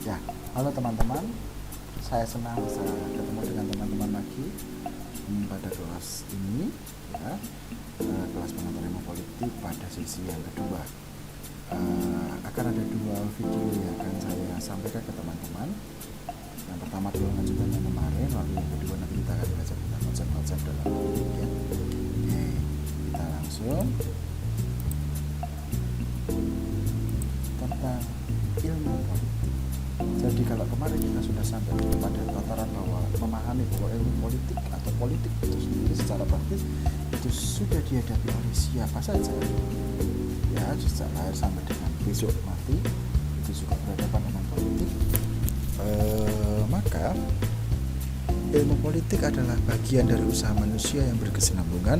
Ya, halo teman-teman, saya senang bisa ketemu dengan teman-teman lagi pada kelas ini, ya, kelas pengantar ilmu politik pada sesi yang kedua. Akan ada dua video yang akan saya sampaikan ke teman-teman. Yang pertama dulu lanjutan yang kemarin, lalu yang kedua nanti kita akan belajar tentang konsep-konsep dalam politik, ya. Oke, kita langsung tentang ilmu politik. Jadi kalau kemarin kita sudah sampai pada tataran bahwa memahami bahwa ilmu politik atau politik itu sendiri secara praktis itu sudah dihadapi oleh siapa saja, ya, sejak lahir sampai dengan besok mati itu juga berhadapan dengan politik. Maka ilmu politik adalah bagian dari usaha manusia yang berkesinambungan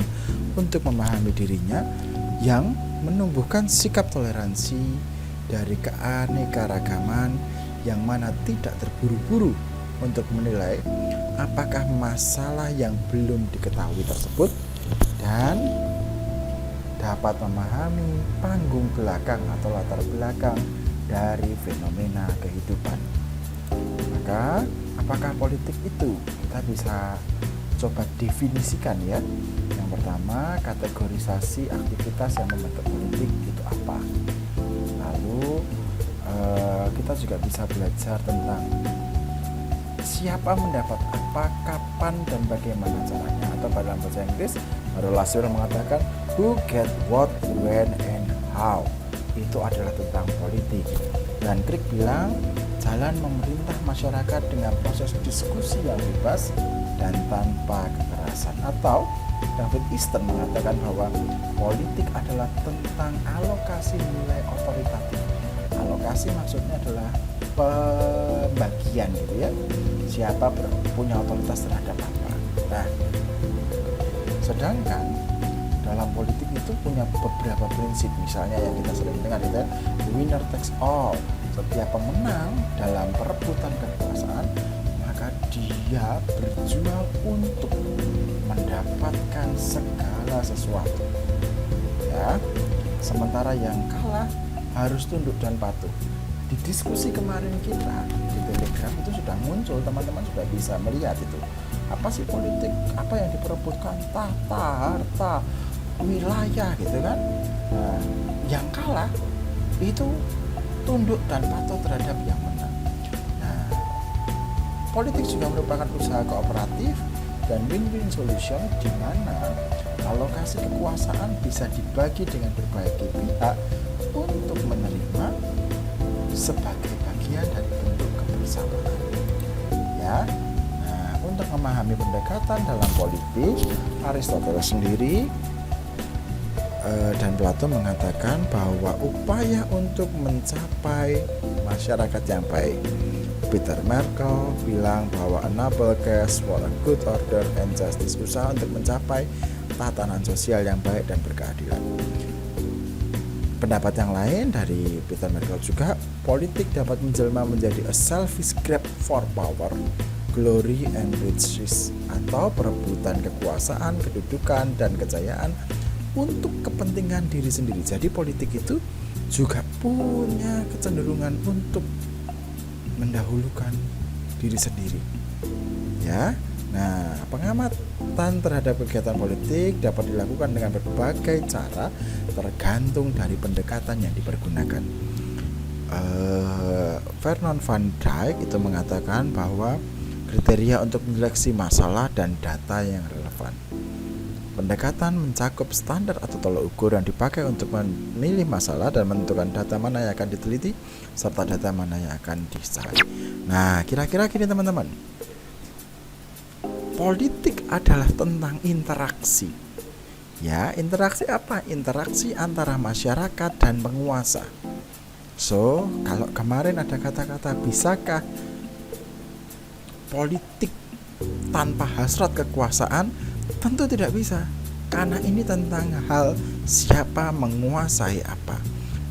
untuk memahami dirinya, yang menumbuhkan sikap toleransi dari keanekaragaman, yang mana tidak terburu-buru untuk menilai apakah masalah yang belum diketahui tersebut, dan dapat memahami panggung belakang atau latar belakang dari fenomena kehidupan. Maka apakah politik itu? Kita bisa coba definisikan, ya. Yang pertama, kategorisasi aktivitas yang membentuk politik itu apa. Lalu kita juga bisa belajar tentang siapa mendapat apa, kapan, dan bagaimana caranya. Atau dalam bahasa Inggris, Laswell mengatakan who get what, when, and how. Itu adalah tentang politik. Dan Crick bilang jalan memerintah masyarakat dengan proses diskusi yang bebas dan tanpa kekerasan. Atau David Easton mengatakan bahwa politik adalah tentang alokasi nilai otoritatif. Alokasi maksudnya adalah pembagian, gitu ya. Siapa punya otoritas terhadap apa. Nah, sedangkan dalam politik itu punya beberapa prinsip. Misalnya yang kita sering dengar itu winner takes all. Setiap pemenang dalam perebutan kekuasaan, maka dia berjuang untuk mendapatkan segala sesuatu, ya. Sementara yang kalah harus tunduk dan patuh. Di diskusi kemarin kita di Telegram itu sudah muncul, teman-teman sudah bisa melihat itu. Apa sih politik? Apa yang diperebutkan? Tata, harta, wilayah, gitu kan. Nah, yang kalah itu tunduk dan patuh terhadap yang menang. Nah, politik juga merupakan usaha kooperatif dan win-win solution, di mana alokasi kekuasaan bisa dibagi dengan berbagai pihak untuk menerima sebagai bagian dari bentuk kebersamaan, ya. Nah, untuk memahami pendekatan dalam politik, Aristoteles sendiri dan Plato mengatakan bahwa upaya untuk mencapai masyarakat yang baik. Peter Merkel bilang bahwa a noble case for a good order and justice, usaha untuk mencapai tatanan sosial yang baik dan berkeadilan. Pendapat yang lain dari Peter Merkel juga, politik dapat menjelma menjadi a selfish grab for power, glory and riches, atau perebutan kekuasaan, kedudukan, dan kejayaan untuk kepentingan diri sendiri. Jadi politik itu juga punya kecenderungan untuk mendahulukan diri sendiri, ya. Nah, pengamatan terhadap kegiatan politik dapat dilakukan dengan berbagai cara, tergantung dari pendekatan yang dipergunakan. Vernon van Dijk itu mengatakan bahwa kriteria untuk menyeleksi masalah dan data yang relevan. Pendekatan mencakup standar atau tolak ukur yang dipakai untuk memilih masalah dan menentukan data mana yang akan diteliti serta data mana yang akan dicari. Nah, kira-kira gini teman-teman. Politik adalah tentang interaksi. Ya, interaksi apa? Interaksi antara masyarakat dan penguasa. So, kalau kemarin ada kata-kata bisakah politik tanpa hasrat kekuasaan? Tentu tidak bisa, karena ini tentang hal siapa menguasai apa,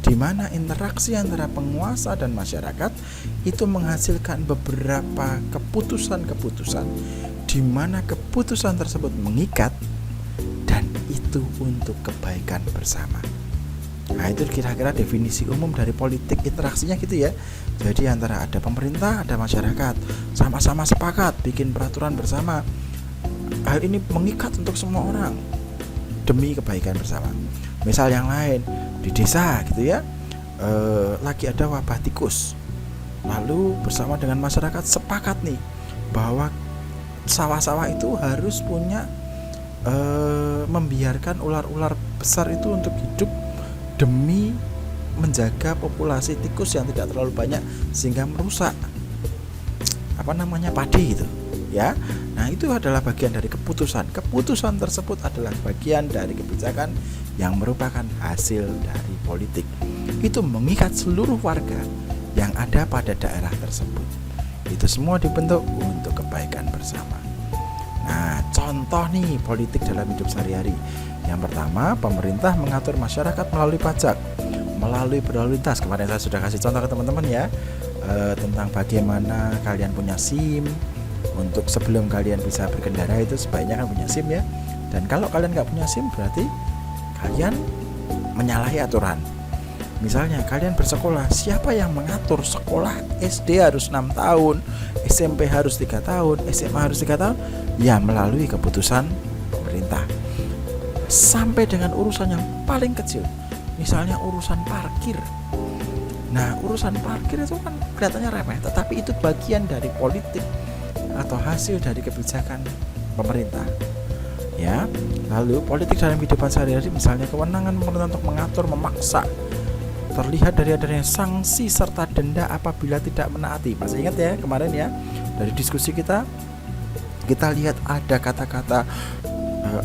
di mana interaksi antara penguasa dan masyarakat itu menghasilkan beberapa keputusan-keputusan, di mana keputusan tersebut mengikat dan itu untuk kebaikan bersama. Nah, itu kira-kira definisi umum dari politik, interaksinya gitu ya. Jadi antara ada pemerintah, ada masyarakat, sama-sama sepakat bikin peraturan bersama. Hal ini mengikat untuk semua orang demi kebaikan bersama. Misal yang lain di desa gitu ya, lagi ada wabah tikus. Lalu bersama dengan masyarakat sepakat nih bahwa sawah-sawah itu harus punya membiarkan ular-ular besar itu untuk hidup demi menjaga populasi tikus yang tidak terlalu banyak sehingga merusak padi gitu ya. Nah, itu adalah bagian dari keputusan. Keputusan tersebut adalah bagian dari kebijakan yang merupakan hasil dari politik. Itu mengikat seluruh warga yang ada pada daerah tersebut. Itu semua dibentuk untuk kebaikan bersama. Nah, contoh nih politik dalam hidup sehari-hari. Yang pertama, pemerintah mengatur masyarakat melalui pajak, melalui berlalu lintas. Kemarin saya sudah kasih contoh ke teman-teman ya, tentang bagaimana kalian punya SIM. Untuk sebelum kalian bisa berkendara itu sebaiknya kan punya SIM ya. Dan kalau kalian nggak punya SIM berarti kalian menyalahi aturan. Misalnya kalian bersekolah, siapa yang mengatur sekolah SD harus 6 tahun, SMP harus 3 tahun, SMA harus 3 tahun? Ya, melalui keputusan pemerintah. Sampai dengan urusan yang paling kecil, misalnya urusan parkir. Nah, urusan parkir itu kan kelihatannya remeh, tetapi itu bagian dari politik atau hasil dari kebijakan pemerintah. Ya, lalu politik dalam kehidupan sehari-hari, misalnya kewenangan pemerintah untuk mengatur, memaksa, terlihat dari adanya sanksi serta denda apabila tidak menaati. Masih ingat ya kemarin ya, dari diskusi kita lihat ada kata-kata,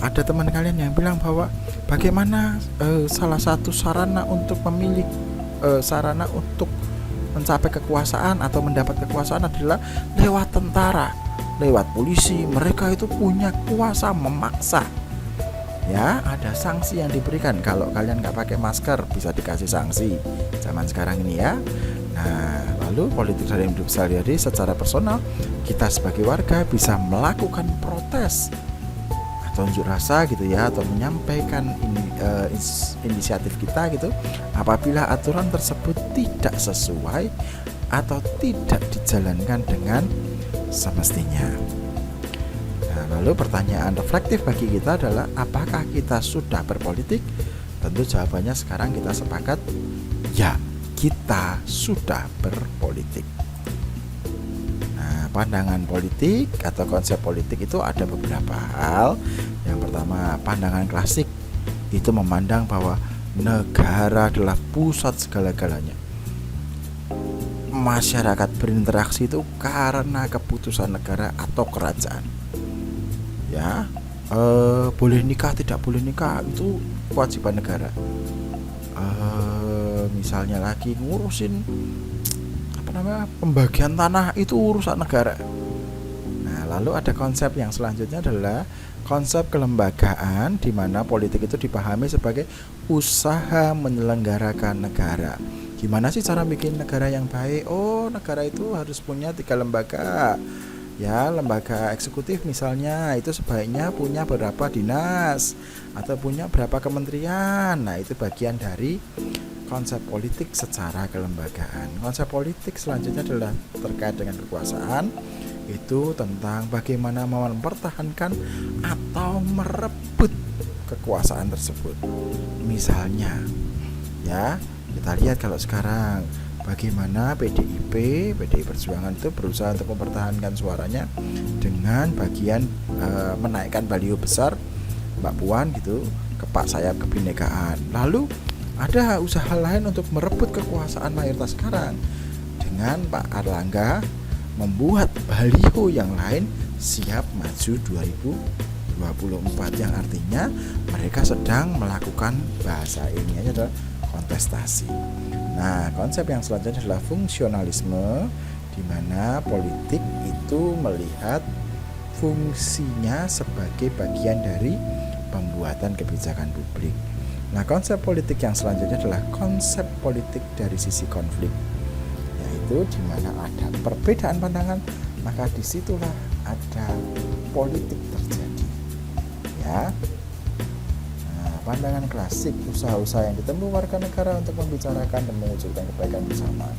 ada teman kalian yang bilang bahwa bagaimana salah satu sarana untuk memilih, sarana untuk mencapai kekuasaan atau mendapat kekuasaan adalah lewat tentara, lewat polisi. Mereka itu punya kuasa memaksa. Ya, ada sanksi yang diberikan. Kalau kalian nggak pakai masker bisa dikasih sanksi zaman sekarang ini ya. Nah, lalu politik dalam hidup sehari-hari secara personal, kita sebagai warga bisa melakukan protes atau unjuk rasa gitu ya, atau menyampaikan inisiatif kita gitu apabila aturan tersebut tidak sesuai atau tidak dijalankan dengan semestinya. Lalu pertanyaan reflektif bagi kita adalah, apakah kita sudah berpolitik? Tentu jawabannya sekarang kita sepakat, ya, kita sudah berpolitik. Nah, pandangan politik atau konsep politik itu ada beberapa hal. Yang pertama, pandangan klasik itu memandang bahwa negara adalah pusat segala-galanya. Masyarakat berinteraksi itu karena keputusan negara atau kerajaan. Ya, boleh nikah tidak boleh nikah itu kewajiban negara. Misalnya lagi ngurusin pembagian tanah itu urusan negara. Nah, lalu ada konsep yang selanjutnya adalah konsep kelembagaan, di mana politik itu dipahami sebagai usaha menyelenggarakan negara. Gimana sih cara bikin negara yang baik? Oh, negara itu harus punya 3 lembaga. Ya, lembaga eksekutif misalnya itu sebaiknya punya beberapa dinas atau punya berapa kementerian. Nah, itu bagian dari konsep politik secara kelembagaan. Konsep politik selanjutnya adalah terkait dengan kekuasaan. Itu tentang bagaimana mempertahankan atau merebut kekuasaan tersebut. Misalnya ya, kita lihat kalau sekarang bagaimana PDI Perjuangan itu berusaha untuk mempertahankan suaranya dengan bagian menaikkan baliho besar Mbak Puan gitu, kepak sayap kebinekaan. Lalu ada usaha lain untuk merebut kekuasaan mayoritas sekarang dengan Pak Erlangga membuat baliho yang lain siap maju 2024, yang artinya mereka sedang melakukan, bahasa ilmiahnya adalah kontestasi. Nah, konsep yang selanjutnya adalah fungsionalisme, di mana politik itu melihat fungsinya sebagai bagian dari pembuatan kebijakan publik. Nah, konsep politik yang selanjutnya adalah konsep politik dari sisi konflik, yaitu di mana ada perbedaan pandangan, maka disitulah ada politik terjadi. Ya, pandangan klasik, usaha-usaha yang ditempuh warga negara untuk membicarakan dan mewujudkan kebaikan bersama.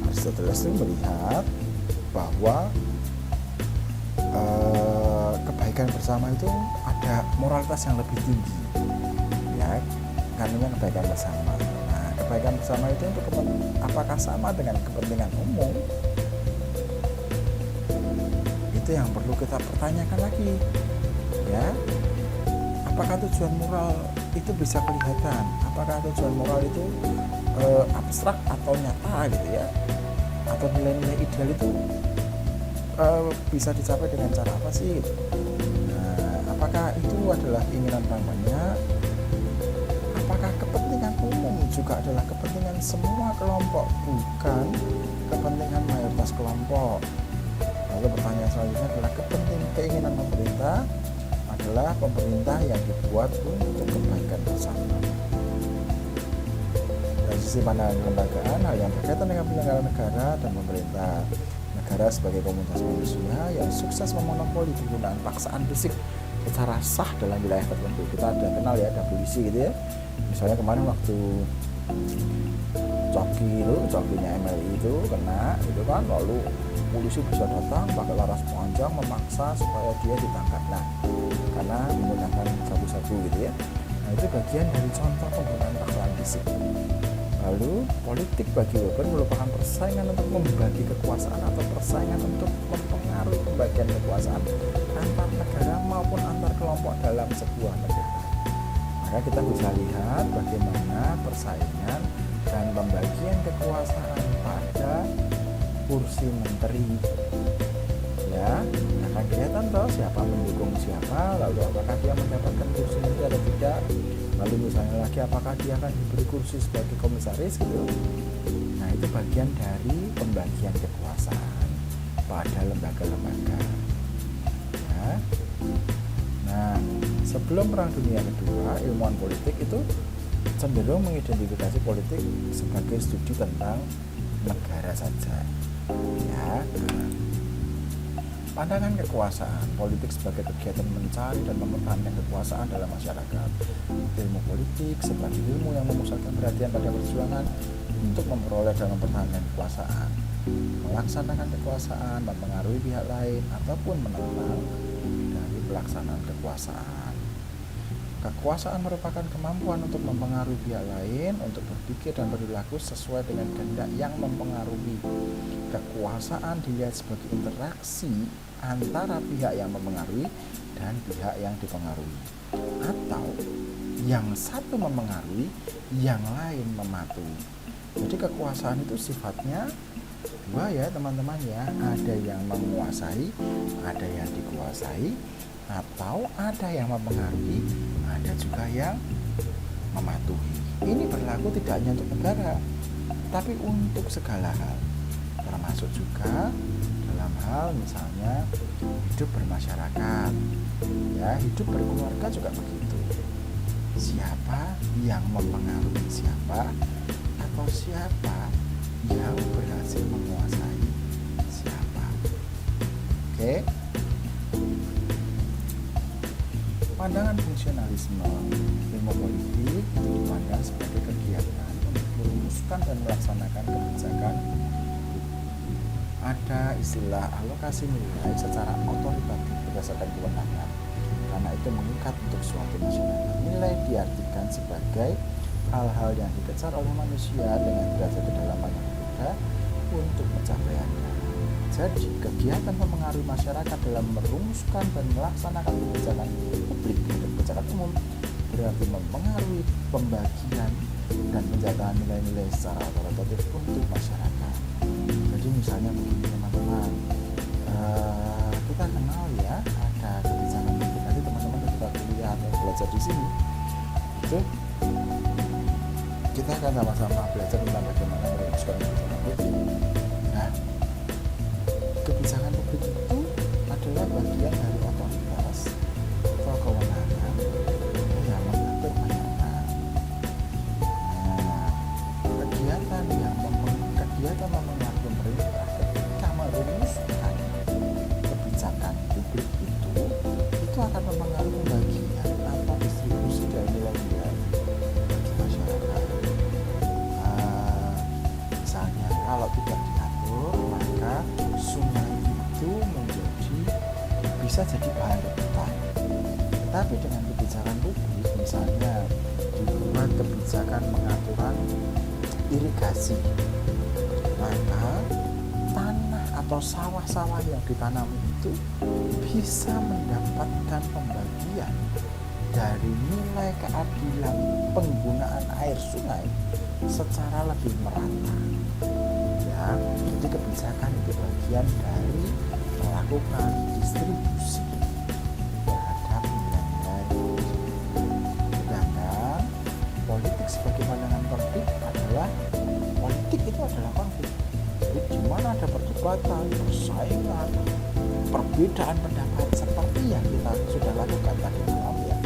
Aristoteles itu melihat bahwa kebaikan bersama itu ada moralitas yang lebih tinggi, ya, karena kebaikan bersama. Nah, kebaikan bersama itu untuk apakah sama dengan kepentingan umum? Itu yang perlu kita pertanyakan lagi, ya. Apakah tujuan moral itu bisa kelihatan? Apakah tujuan moral itu abstrak atau nyata gitu ya? Atau nilai-nilai ideal itu bisa dicapai dengan cara apa sih? Nah, apakah itu adalah keinginan orang banyak? Apakah kepentingan umum juga adalah kepentingan semua kelompok, bukan kepentingan mayoritas kelompok? Lalu pertanyaan selanjutnya adalah keinginan pemerintah adalah pemerintah yang dibuat untuk kebaikan bersama. Dari sisi pandangan kelembagaan, hal yang berkaitan dengan penyelenggara negara dan pemerintah. Negara sebagai komunitas manusia yang sukses memonopoli penggunaan paksaan fisik secara sah dalam wilayah tertentu. Kita ada kenal ya, ada polisi gitu ya. Misalnya kemarin waktu cokinya MLI itu kena itu kan, lalu polisi bisa datang pakai laras panjang memaksa supaya dia ditangkap. Nah, karena menggunakan sabu-sabu gitu ya. Nah, itu bagian dari contoh penggunaan paksaan fisik. Lalu politik bagi Weber merupakan persaingan untuk membagi kekuasaan atau persaingan untuk mempengaruhi pembagian kekuasaan antar negara maupun antar kelompok dalam sebuah negara. Maka kita bisa lihat bagaimana persaingan dan pembagian kekuasaan pada kursi menteri, ya, akan kelihatan toh siapa mendukung siapa, lalu apakah dia mendapatkan kursi menteri atau tidak. Lalu misalnya lagi apakah dia akan diberi kursi sebagai komisaris gitu. Nah, itu bagian dari pembagian kekuasaan pada lembaga-lembaga, ya. Nah, sebelum Perang Dunia Kedua, ilmuwan politik itu cenderung mengidentifikasi politik sebagai studi tentang negara saja, ya. Pandangan kekuasaan politik sebagai kegiatan mencari dan mempertahankan kekuasaan dalam masyarakat. Ilmu politik sebagai ilmu yang memusatkan perhatian pada perjuangan untuk memperoleh dan mempertahankan kekuasaan, melaksanakan kekuasaan, mempengaruhi pihak lain ataupun menentang dari pelaksanaan kekuasaan. Kekuasaan merupakan kemampuan untuk mempengaruhi pihak lain untuk berpikir dan berperilaku sesuai dengan kehendak yang mempengaruhi. Kekuasaan dilihat sebagai interaksi antara pihak yang mempengaruhi dan pihak yang dipengaruhi, atau yang satu mempengaruhi, yang lain mematuhi. Jadi kekuasaan itu sifatnya dua ya teman-teman ya, ada yang menguasai, ada yang dikuasai, atau ada yang mempengaruhi, ada juga yang mematuhi. Ini berlaku tidak hanya untuk negara, tapi untuk segala hal, termasuk juga dalam hal misalnya hidup bermasyarakat, ya, hidup berkeluarga juga begitu. Siapa yang mempengaruhi siapa, atau siapa yang berhasil menguasai siapa. Oke. Pandangan fungsionalisme ilmu politik itu dipandang sebagai kegiatan untuk merumuskan dan melaksanakan kebijakan. Ada istilah alokasi nilai secara otoritatif berdasarkan kewenangan, karena itu mengikat untuk suatu masyarakat. Nilai diartikan sebagai hal-hal yang dikejar oleh manusia dengan derajat kedalaman yang berbeda untuk pencapaiannya. Jadi, kegiatan mempengaruhi masyarakat dalam merumuskan dan melaksanakan kebijakan publik dan kebijakan umum berarti mempengaruhi pembagian dan penjagaan nilai-nilai secara otoritatif untuk masyarakat. Jadi misalnya begini teman-teman, kita kenal ya ada kebijakan publik. Nanti teman-teman ketika kuliah atau belajar di sini itu kita akan sama-sama belajar tentang bagaimana merumuskan kebijakan publik. Nah, kebijakan publik itu adalah bagian dari otoritas atau kewenangan yang mengatur masyarakat. Nah, kegiatan mempengaruhi pemerintah ketika merumuskan kebijakan publik itu akan mempengaruhi pembagian atau distribusi dari nilai-nilai bisa jadi bahan rebutan. Tetapi dengan kebijakan publik, misalnya dibuat kebijakan pengaturan irigasi, maka tanah atau sawah-sawah yang ditanam itu bisa mendapatkan pembagian dari nilai keadilan penggunaan air sungai secara lebih merata. Ya, jadi kebijakan itu bagian dari melakukan distribusi terhadap nilai-nilai. Sedangkan politik sebagai pandangan konflik adalah politik itu adalah konflik. Jadi di mana ada perdebatan, persaingan, perbedaan pendapat seperti yang kita sudah lakukan tadi malam ya.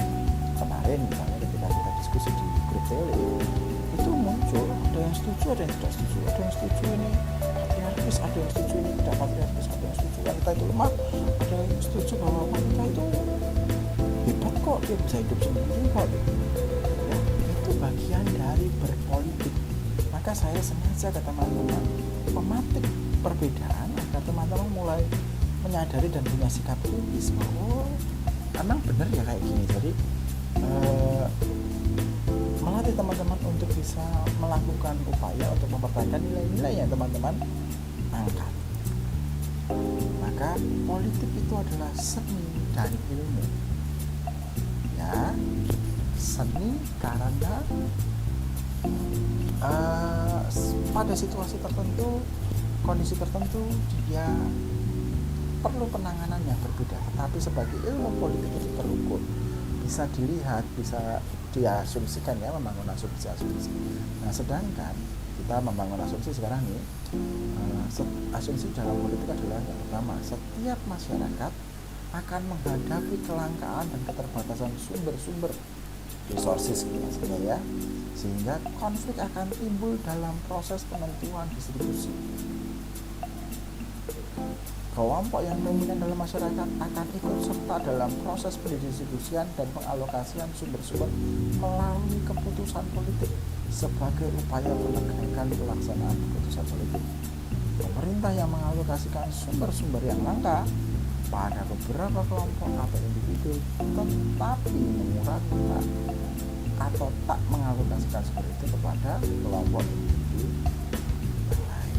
Kemarin misalnya ketika kita diskusi di grup tele itu muncul ada yang setuju, ada yang tidak setuju, ada yang setuju ini patriarkis, ada yang setuju ini tidak patriarkis, ada yang setuju wanita itu lemah, ada yang setuju bahwa wanita itu hebat kok, dia bisa hidup sendiri kok. Ya, itu bagian dari berpolitik. Maka saya sengaja ke teman-teman mematik perbedaan agar teman-teman mulai menyadari dan punya sikap kritis bahwa emang benar ya kayak gini. Jadi melatih teman-teman untuk bisa melakukan upaya untuk mempertahankan nilai-nilai yang teman-teman angkat. Maka politik itu adalah seni dan ilmu. Ya, seni karena pada situasi tertentu, kondisi tertentu dia perlu penanganan yang berbeda, tetapi sebagai ilmu politik itu terukur, bisa dilihat, bisa diasumsikan ya, membangun asumsi-asumsi. Nah, sedangkan kita membangun asumsi sekarang nih, asumsi dalam politik adalah yang pertama, setiap masyarakat akan menghadapi kelangkaan dan keterbatasan sumber-sumber resources maksudnya ya, sehingga konflik akan timbul dalam proses penentuan distribusi. Kelompok yang dominan dalam masyarakat akan ikut serta dalam proses pendistribusian dan pengalokasian sumber-sumber melalui keputusan politik sebagai upaya penegakan pelaksanaan keputusan politik. Pemerintah yang mengalokasikan sumber-sumber yang langka pada beberapa kelompok atau individu tetapi mengurangi atau tak mengalokasikan sumber itu kepada kelompok individu yang lain.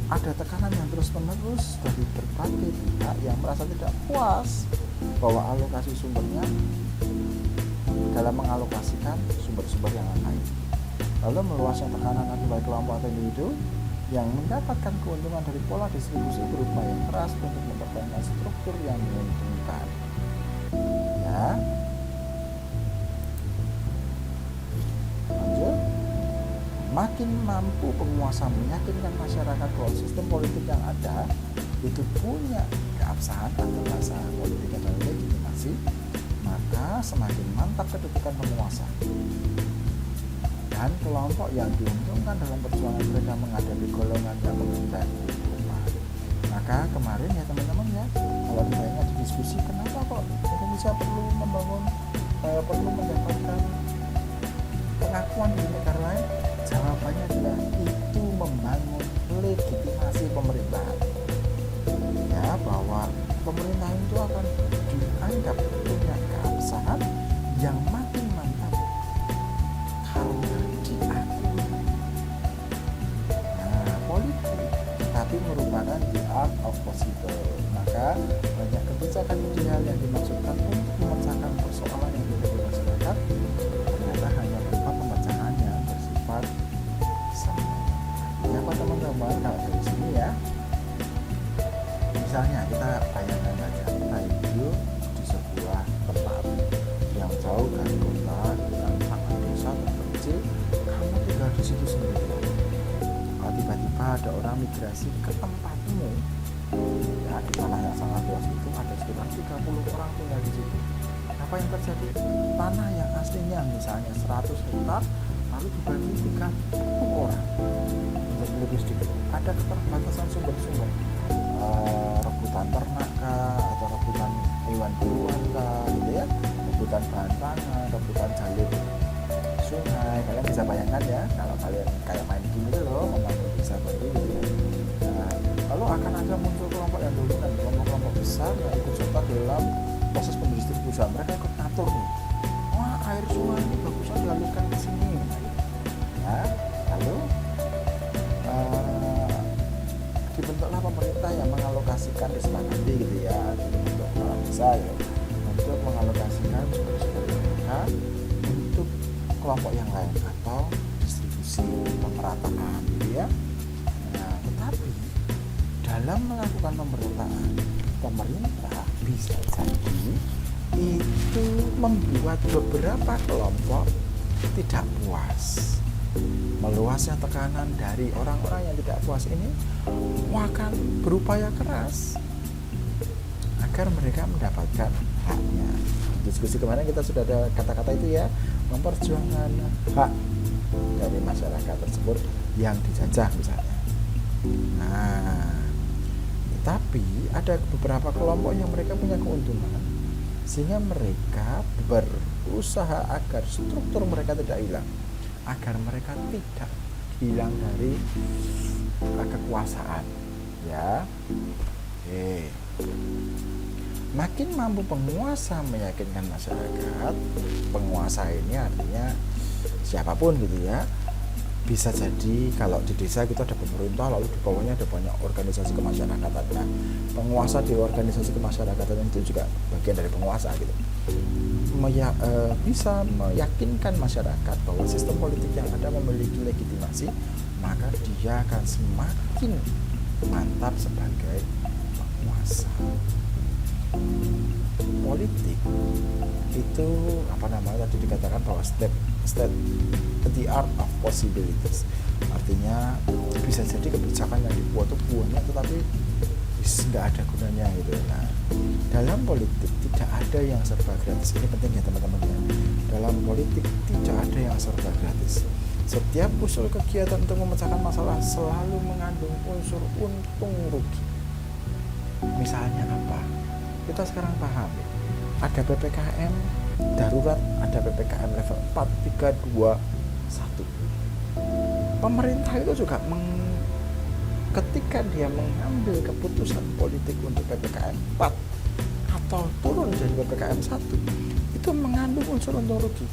Ada tekanan yang terus-menerus dari berbagai pihak yang merasa tidak puas bahwa alokasi sumbernya dalam mengalokasikan sumber-sumber yang lain. Lalu meluasnya tekanan akibat kelompok atau individu yang mendapatkan keuntungan dari pola distribusi berupaya keras untuk mempertahankan struktur yang menguntungkan. Ya, lanjut. Makin mampu penguasa meyakinkan masyarakat bahwa sistem politik yang ada itu punya keabsahan atau bahasa politik adalah legitimasi, maka semakin mantap kedudukan penguasa. Dan kelompok yang diuntungkan dalam perjuangan mereka menghadapi golongan yang meminta perubahan. Maka kemarin ya teman-teman ya, kalau ditanya di diskusi kenapa kok Indonesia perlu mendapatkan pengakuan di negara lain, jawabannya adalah itu membangun legitimasi pemerintahan. Ya, bahwa pemerintah itu akan dianggap punya keabsahan yang makin mantap karena diakui. Nah, politik tapi merupakan the art of possible. Maka banyak kebijakan ideal yang dimaksudkan untuk memecahkan persoalan yang ada di masyarakat ternyata hanya berupa pemecahan yang bersifat semu. Artinya apa teman-teman? Kalau dari sini ya, misalnya kita bayangkan saja kita hidup di sebuah tempat yang jauh dari kota, yang sangat desa terpencil, kamu tinggal di situ sendirian. Kalau tiba-tiba ada orang migrasi ke tempatmu, ya di tanah yang sangat luas itu ada sekitar 30 orang tinggal di situ. Apa yang terjadi? Tanah yang aslinya misalnya 100 hektar lalu dibagi 30 orang menjadi lebih sedikit. Ada keterbatasan sumber-sumber, rebutan ternak atau rebutan hewan buruan gitu ya, rebutan bahan pangan, rebutan jalur sungai. Kalian bisa bayangkan ya, kalau kalian kayak main game itu loh, membangun desa baru gitu ya. Nah, lalu akan ada dan dominan, kelompok-kelompok besar yang ikut serta dalam proses pendistribusian. Mereka ikut ngatur nih, wah air sungai ini bagusnya dialirkan ke sini, ya. Lalu dibentuklah pemerintah yang mengalokasikan, disepakati gitu ya, dibentuk kepala desa ya, untuk mengalokasikan sumber-sumber mereka untuk kelompok yang lain atau distribusi, pemerataan gitu ya. Nah, tetapi dalam melakukan pemerataan, pemerintah bisa jadi itu membuat beberapa kelompok tidak puas. Meluasnya tekanan dari orang-orang yang tidak puas ini akan berupaya keras agar mereka mendapatkan haknya. Diskusi kemarin kita sudah ada kata-kata itu ya, memperjuangkan hak dari masyarakat tersebut yang dijajah misalnya. Nah, tetapi ada beberapa kelompok yang mereka punya keuntungan sehingga mereka berusaha agar struktur mereka tidak hilang, agar mereka tidak hilang dari kekuasaan ya. Oke. Makin mampu penguasa meyakinkan masyarakat, penguasa ini artinya siapapun gitu ya. Bisa jadi kalau di desa kita ada pemerintah, lalu di bawahnya ada banyak organisasi kemasyarakatan. Nah, penguasa di organisasi kemasyarakatan itu juga bagian dari penguasa gitu. Bisa meyakinkan masyarakat bahwa sistem politik yang ada memiliki legitimasi, maka dia akan semakin mantap sebagai penguasa. Politik itu tadi dikatakan bahwa state the art of possibilities, artinya bisa jadi kebijakan yang dibuat itu banyak tetapi nggak ada gunanya gitu. Nah, dalam politik tidak ada yang serba gratis. Ini penting ya teman-teman ya. Dalam politik tidak ada yang serba gratis. Setiap usul kegiatan untuk memecahkan masalah selalu mengandung unsur untung rugi. Misalnya apa? Kita sekarang paham, ada PPKM darurat, ada PPKM level 4, 3, 2, 1. Pemerintah itu juga ketika dia mengambil keputusan politik untuk PPKM 4 atau turun dari PPKM 1, itu mengandung unsur untung rugi.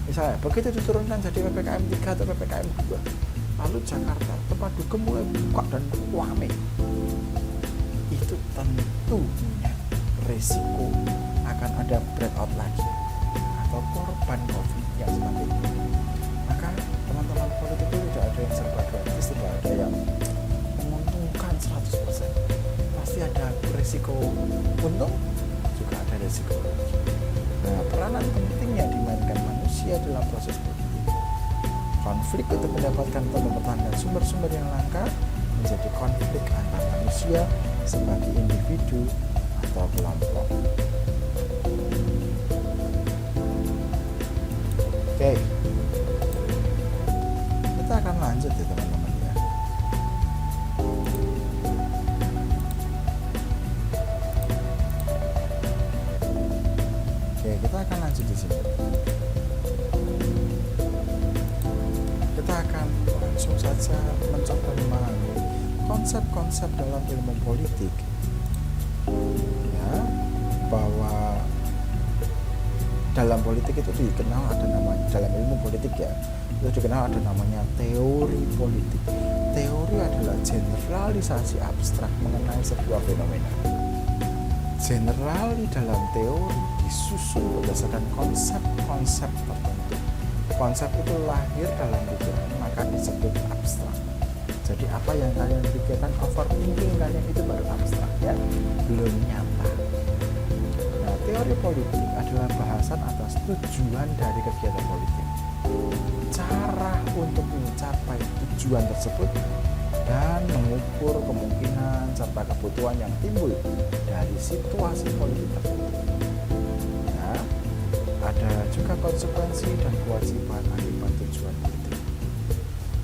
Misalnya begitu diturunkan jadi PPKM 3 atau PPKM 2, lalu Jakarta tempat dugem mulai buka dan rame, itu tentunya resiko akan ada breakout lagi atau korban COVID yang semakin tinggi. Maka teman-teman politik itu tidak ada yang serba gratis, tidak ada yang menguntungkan 100%. Pasti ada resiko untung, juga ada resiko rugi. Nah, peranan penting yang dimainkan manusia dalam proses politik, konflik untuk mendapatkan atau mempertahankan sumber-sumber yang langka, menjadi konflik antar manusia sebagai individu atau kelompok. Oke, kita akan lanjut ya teman-teman ya. Oke, kita akan lanjut di sini. Kita akan langsung saja mencoba memahami konsep-konsep dalam ilmu politik, ya, bahwa dalam politik itu dikenal ada namanya, dalam ilmu politik ya, itu dikenal ada namanya teori politik. Teori adalah generalisasi abstrak mengenai sebuah fenomena. Generali dalam teori disusun berdasarkan konsep-konsep tertentu. Konsep itu lahir dalam pikiran, maka disebut abstrak. Jadi apa yang kalian pikirkan, overthinking kalian itu baru abstrak ya, belum nyata. Nah, teori politik adalah bahasan atas tujuan dari kegiatan politik, cara untuk mencapai tujuan tersebut, dan mengukur kemungkinan serta kebutuhan yang timbul dari situasi politik tertentu. Nah, ada juga konsekuensi dan kewajiban akibat tujuan politik.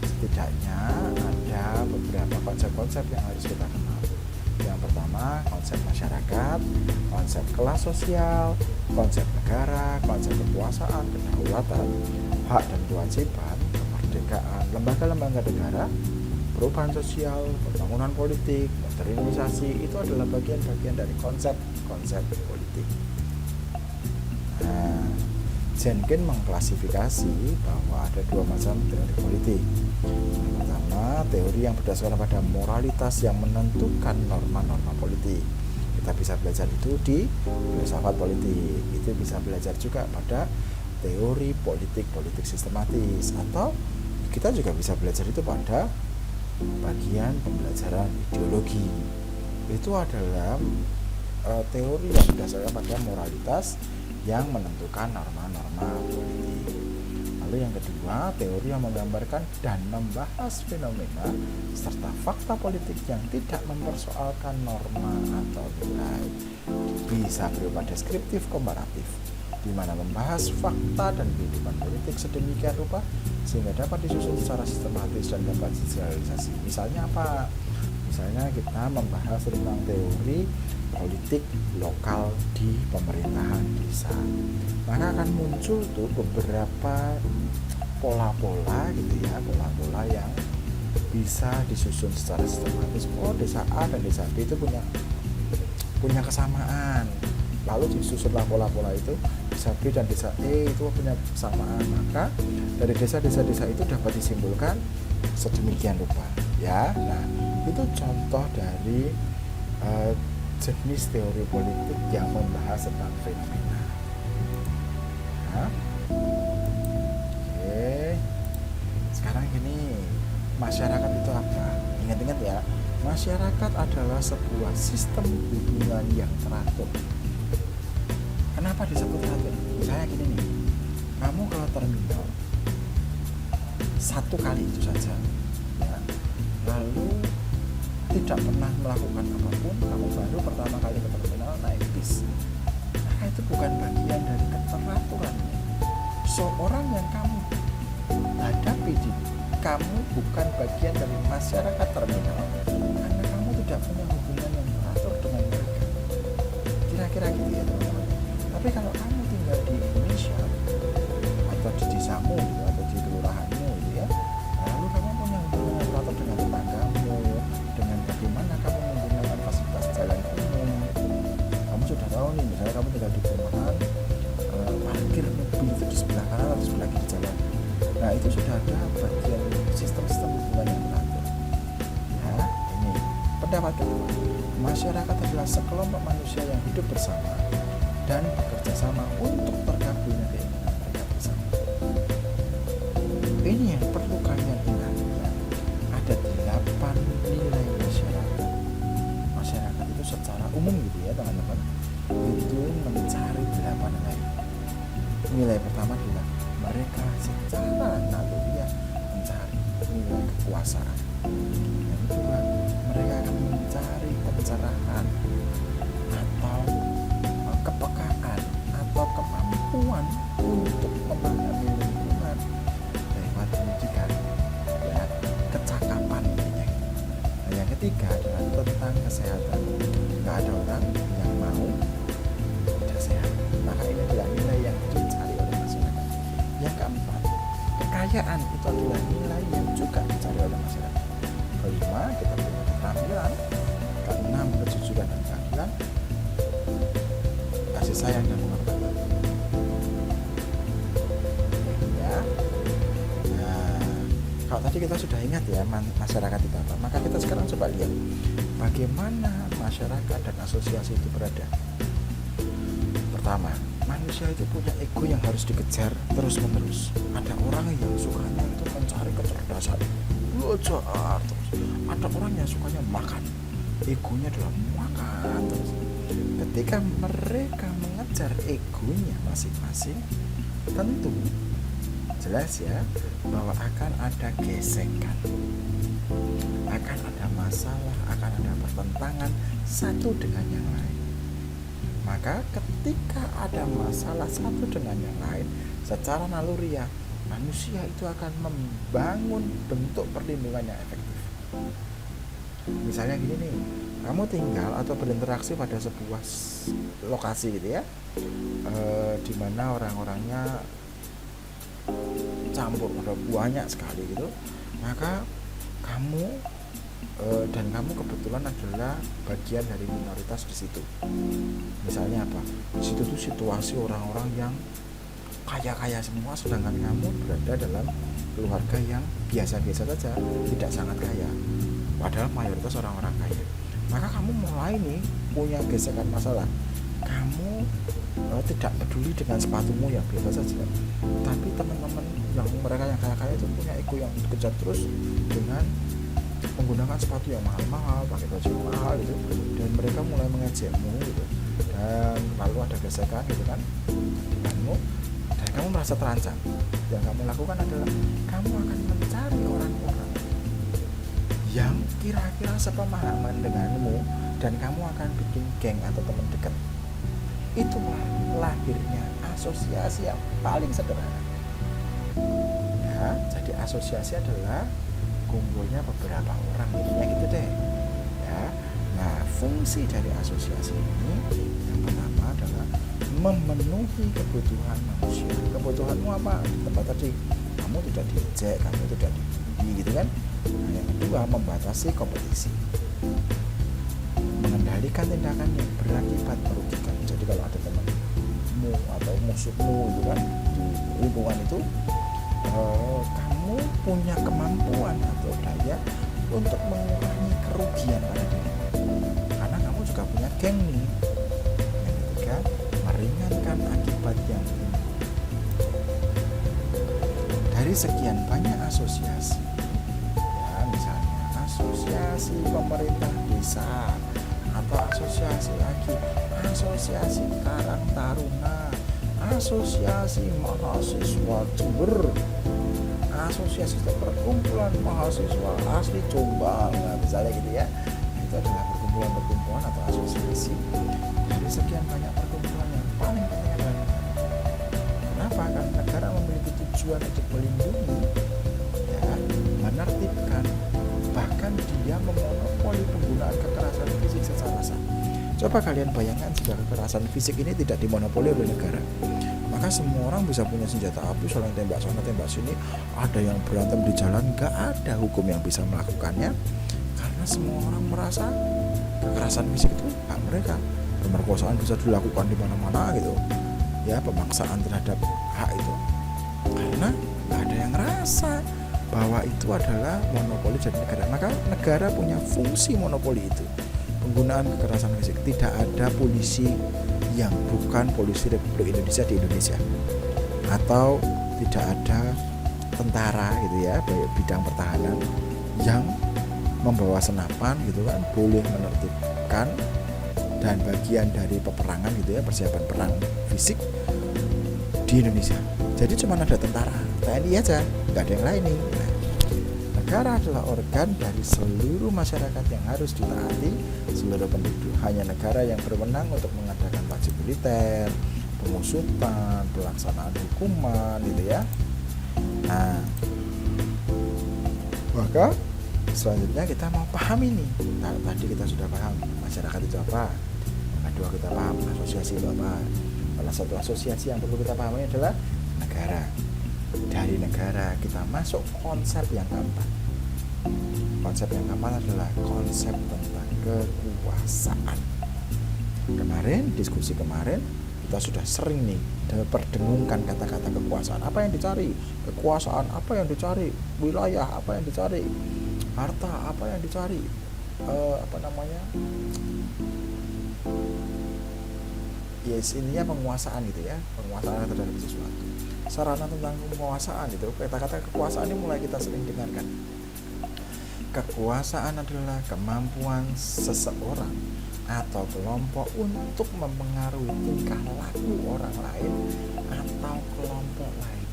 Setidaknya ada beberapa konsep-konsep yang harus kita kenal. Yang pertama, konsep masyarakat, konsep kelas sosial, konsep negara, konsep kekuasaan, kedaulatan, hak dan kewajiban, kemerdekaan, lembaga-lembaga negara, perubahan sosial, pembangunan politik, modernisasi itu adalah bagian-bagian dari konsep-konsep politik. Nah, Jenkins mengklasifikasi bahwa ada dua macam teori politik. Yang pertama, teori yang berdasarkan pada moralitas yang menentukan norma-norma politik. Kita bisa belajar itu di filsafat politik. Itu bisa belajar juga pada teori politik sistematis, atau kita juga bisa belajar itu pada bagian pembelajaran ideologi. Itu adalah teori yang berdasarkan pada moralitas yang menentukan norma-norma politik. Lalu yang kedua, teori yang menggambarkan dan membahas fenomena serta fakta politik yang tidak mempersoalkan norma atau nilai. Bisa berupa deskriptif komparatif, di mana membahas fakta dan kehidupan politik sedemikian rupa sehingga dapat disusun secara sistematis dan dapat direalisasi. Misalnya apa? Misalnya kita membahas tentang teori politik lokal di pemerintahan desa, maka akan muncul tuh beberapa pola-pola gitu ya, pola-pola yang bisa disusun secara sistematis. Oh, desa A dan desa B itu punya kesamaan, lalu disusunlah pola-pola itu. Desa B dan desa E itu punya kesamaan, maka dari desa-desa itu dapat disimpulkan sedemikian rupa ya. Nah, itu contoh dari jenis teori politik yang membahas tentang fenomena. Nah, oke. Sekarang gini, masyarakat itu apa? Ingat-ingat ya, masyarakat adalah sebuah sistem hubungan yang teratur. Kenapa disebut teratur? Misalnya gini nih, kamu kalau terminal satu kali itu saja, ya, lalu tidak pernah melakukan apapun, kamu baru pertama kali ke terminal naik bis, maka itu bukan bagian dari keteraturannya. Seorang yang kamu hadapi kamu bukan bagian dari masyarakat terminal karena kamu tidak punya hubungan yang teratur dengan mereka. Kira-kira gitu ya teman-teman. Tapi kalau kamu tinggal di Indonesia atau di desamu atau di kelurahanmu gitu ya, lalu kamu punya hubungan yang teratur dengan tetanggamu, dengan bagaimana kamu menggunakan fasilitas jalan umum. Kamu sudah tahu nih, misalnya kamu tinggal di perumahan, parkir mobil itu di sebelah kanan atau sebelah kiri jalan. Nah, itu sudah ada bagian sistem-sistem hubungan yang teratur. Ya, ini pendapat kedua. Masyarakat adalah sekelompok manusia yang hidup bersama dan bekerja sama untuk terkabulnya keinginan mereka bersama. Ini yang perlu kalian ingat. Ada 8 nilai masyarakat. Masyarakat itu secara umum gitu ya teman-teman, itu mencari 8 nilai. Nilai pertama adalah mereka secara naluriah mencari nilai kekuasaan. Yang kedua, mereka akan mencari pencerahan atau kepekaan atau kemampuan untuk memahami lingkungan lewat pendidikan, ya, kecakapan intinya. Nah, yang ketiga adalah tentang kesehatan. Nggak ada orang yang mau tidak sehat, maka ini adalah nilai yang dicari oleh masyarakat. Yang keempat, kekayaan itu adalah nilai yang juga dicari oleh masyarakat. Kelima, kita punya keterampilan. Keenam, kejujuran dan keadilan. Kasih sayang dan pengorbanan. Ya. Nah, kalau tadi kita sudah ingat ya masyarakat itu apa, maka kita sekarang coba lihat bagaimana masyarakat dan asosiasi itu berada. Pertama, manusia itu punya ego yang harus dikejar terus-menerus. Ada orang yang sukanya itu mencari kecerdasan, belajar terus. Ada orang yang sukanya makan, egonya adalah makan terus. Ketika mereka mengejar egonya masing-masing, tentu jelas ya bahwa akan ada gesekan, akan ada masalah, akan ada pertentangan satu dengan yang lain. Maka ketika ada masalah satu dengan yang lain, secara naluriah manusia itu akan membangun bentuk perlindungan yang efektif. Misalnya gini nih, kamu tinggal atau berinteraksi pada sebuah lokasi gitu ya, di mana orang-orangnya campur, ada banyak sekali gitu, maka kamu dan kamu kebetulan adalah bagian dari minoritas di situ. Misalnya apa? Di situ tuh situasi orang-orang yang kaya-kaya semua, sedangkan kamu berada dalam keluarga yang biasa-biasa saja, tidak sangat kaya. Padahal mayoritas orang-orang kaya. Maka kamu mulai nih punya gesekan masalah. Kamu tidak peduli dengan sepatumu yang biasa saja, tapi teman-teman yang mereka yang kaya-kaya itu punya ego yang dikejar terus dengan menggunakan sepatu yang mahal-mahal, pakai baju yang mahal gitu, dan mereka mulai mengejekmu gitu, dan lalu ada gesekan gitu kan denganmu, dan kamu merasa terancam. Yang kamu lakukan adalah kamu akan mencari orang-orang yang kira-kira sepemahaman denganmu, dan kamu akan bikin geng atau teman dekat. Itulah lahirnya asosiasi yang paling sederhana. Ya, jadi asosiasi adalah kumpulnya beberapa orang, intinya gitu deh. Ya, nah fungsi dari asosiasi ini yang pertama adalah memenuhi kebutuhan manusia. Kebutuhanmu apa? Di tempat tadi kamu tidak diejek, kamu tidak dibully gitu kan. Nah, yang kedua membatasi kompetisi, mengendalikan tindakan yang berakibat merugikan. Jadi kalau ada temanmu atau musuhmu itu kan di lingkungan itu, kamu punya kemampuan atau daya untuk mengurangi kerugian pada dirimu, karena kamu juga punya geng nih. Yang ketiga, meringankan akibat yang timbul dari sekian banyak asosiasi. Ya, misalnya asosiasi pemerintah desa, atau asosiasi lagi asosiasi Karang Taruna, asosiasi mahasiswa Jember, asosiasi perkumpulan mahasiswa asli Jombang, nah, misalnya gitu ya. Itu adalah perkumpulan atau asosiasi dari sekian banyak perkumpulan yang paling penting adalah negara. Kenapa? Karena negara memiliki tujuan untuk melindungi, ya, menertibkan, bahkan dia memonopoli penggunaan kekerasan fisik secara sah. Coba kalian bayangkan jika kekerasan fisik ini tidak dimonopoli oleh negara, maka semua orang bisa punya senjata api, saling tembak sana tembak sini, ada yang berantem di jalan, gak ada hukum yang bisa melakukannya, karena semua orang merasa kekerasan fisik itu hak mereka. Pemerkosaan bisa dilakukan di mana-mana gitu ya, pemaksaan terhadap hak itu, karena gak ada yang ngerasa bahwa itu adalah monopoli dari negara. Maka negara punya fungsi monopoli itu, penggunaan kekerasan fisik. Tidak ada polisi yang bukan polisi Republik Indonesia di Indonesia, atau tidak ada tentara gitu ya, bidang pertahanan yang membawa senapan gitu kan, boleh menertibkan dan bagian dari peperangan gitu ya, persiapan perang fisik di Indonesia. Jadi cuma ada tentara, TNI aja, nggak ada yang lain nih. Nah, negara adalah organ dari seluruh masyarakat yang harus ditaati seluruh penduduk. Hanya negara yang berwenang untuk mengadakan wajib militer, pengusutan, pelaksanaan hukuman gitu ya. Nah, maka selanjutnya kita mau pahami nih. Nah, tadi kita sudah paham masyarakat itu apa. Yang kedua kita paham asosiasi itu apa. Salah satu asosiasi yang perlu kita pahami adalah negara. Dari negara kita masuk konsep yang keempat. Konsep yang keempat adalah konsep tentang kekuasaan. Diskusi kemarin kita sudah sering nih perdengungkan kata-kata kekuasaan. Apa yang dicari? Kekuasaan apa yang dicari? Wilayah apa yang dicari? Harta apa yang dicari? Yes, intinya penguasaan gitu ya, penguasaan terhadap sesuatu. Sarana tentang penguasaan itu, kata-kata kekuasaan ini mulai kita sering dengarkan. Kekuasaan adalah kemampuan seseorang atau kelompok untuk mempengaruhi tingkah laku orang lain atau kelompok lain.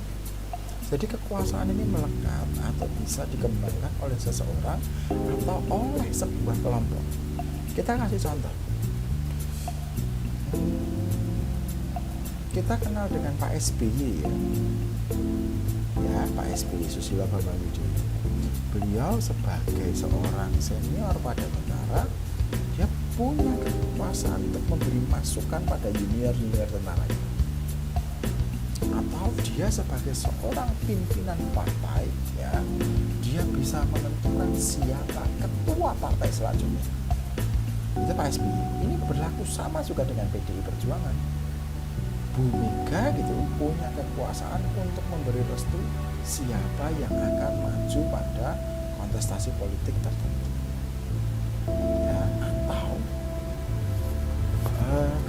Jadi kekuasaan ini melekat atau bisa dikembangkan oleh seseorang atau oleh sebuah kelompok. Kita kasih contoh. Kita kenal dengan Pak SBY ya, Pak SBY Susilo Bambang Yudhoyono. Beliau sebagai seorang senior pada tentara, dia punya kekuasaan untuk memberi masukan pada junior-junior tentaranya, atau atau dia sebagai seorang pimpinan partai, ya, dia bisa menentukan siapa ketua partai selanjutnya. Itu Pak SBY. Ini berlaku sama juga dengan PDI Perjuangan. Bu Mega gitu punya kekuasaan untuk memberi restu siapa yang akan maju pada kontestasi politik tertentu, ya, atau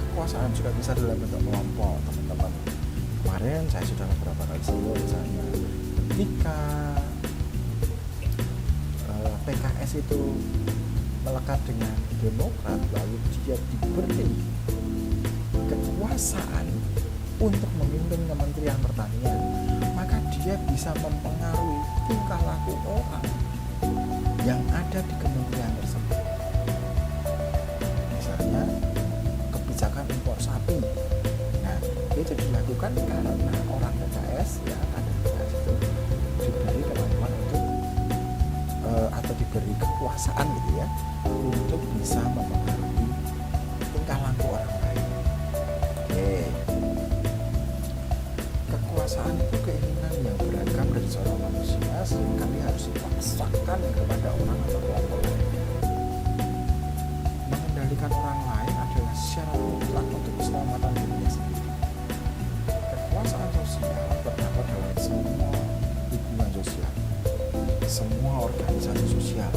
kekuasaan juga bisa dalam bentuk kelompok. Teman-teman, kemarin saya sudah beberapa kali sebut, misalnya ketika PKS itu melekat dengan Demokrat, lalu dia diberi kekuasaan untuk memimpin Kementerian Pertanian, maka dia bisa mempengaruhi tingkah laku orang yang ada di kementerian tersebut. Misalnya kebijakan impor sapi, nah itu dilakukan karena orang PKS, ya, kader PKS itu diberi kemampuan untuk atau diberi kekuasaan gitu ya, untuk bisa mempengaruhi tingkah laku orang lain. Oke. Kekuasaan itu keinginan yang beragam dari seorang manusia, seringkali harus dipaksakan kepada orang atau kelompok lain. Mengendalikan orang lain adalah syarat mutlak untuk keselamatan dirinya sendiri. Kekuasaan sosial terdapat dalam semua hubungan sosial, semua organisasi sosial.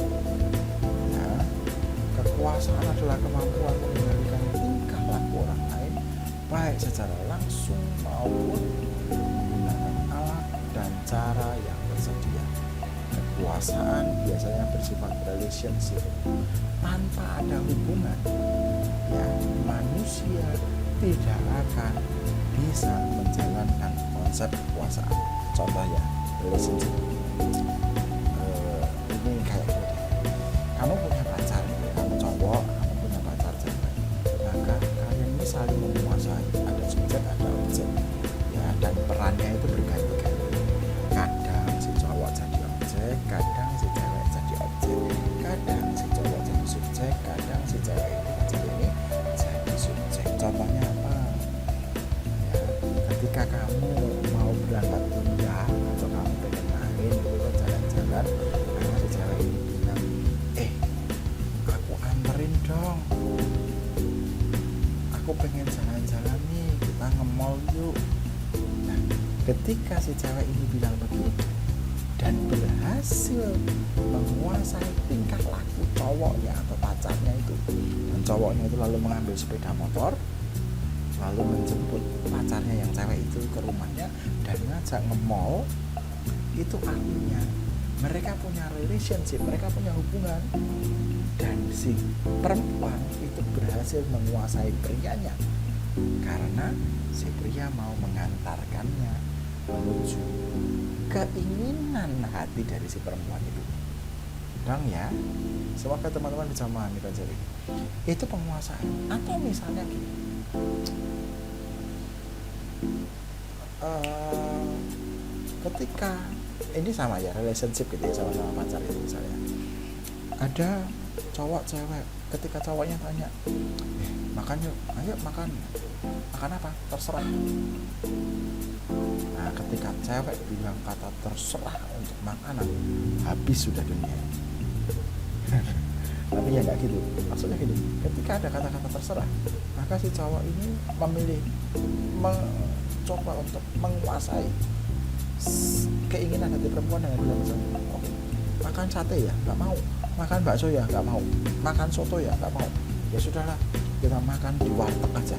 Ya, kekuasaan adalah kemampuan mengendalikan tingkah laku orang lain, baik secara langsung maupun menggunakan alat dan cara yang tersedia. Kekuasaan biasanya bersifat relationship, tanpa ada hubungan, ya, manusia tidak akan bisa menjalankan konsep kekuasaan. Contohnya relationship. Ini kayak gini, kamu punya pacar, ya, kamu cowok, kamu punya pacar cewek, maka kalian ini saling menguasai, ada subjek ada objek, ya, dan perannya itu berganti-ganti. Kadang si cowok jadi objek, kadang si cewek jadi objek, kadang si cowok jadi subjek, kadang si cewek ini jadi subjek. Contohnya apa? Ya, ketika kamu mau berangkat kuliah atau kamu pengen main gitu, jalan-jalan, karena si cewek ini bilang, aku anterin dong, aku pengen jalan-jalan nih, kita nge-mall yuk. Nah, ketika si cewek ini bilang begitu dan berhasil menguasai tingkah laku cowoknya atau pacarnya itu, dan cowoknya itu lalu mengambil sepeda motor, lalu menjemput pacarnya yang cewek itu ke rumahnya dan ngajak nge-mall, itu artinya mereka punya relationship, mereka punya hubungan, dan si perempuan itu berhasil menguasai prianya karena si pria mau mengantarkannya menuju keinginan hati dari si perempuan itu. Dong ya, semoga teman-teman bisa memahami konsep ini. Itu penguasaan. Atau misalnya gini, ketika ini sama ya, relationship gitu ya, sama-sama pacar itu misalnya, ada cowok cewek, ketika cowoknya tanya, makan yuk, ayo makan apa, terserah. Nah, ketika cewek bilang kata terserah untuk makanan, habis sudah dunia. Tapi ya nggak gitu, maksudnya gini, ketika ada kata-kata terserah, maka si cowok ini memilih mencoba untuk menguasai keinginan hati perempuan dengan bilang misalnya, oke, makan sate ya nggak mau, makan bakso ya nggak mau, makan soto ya nggak mau, ya sudahlah kita makan di warteg aja,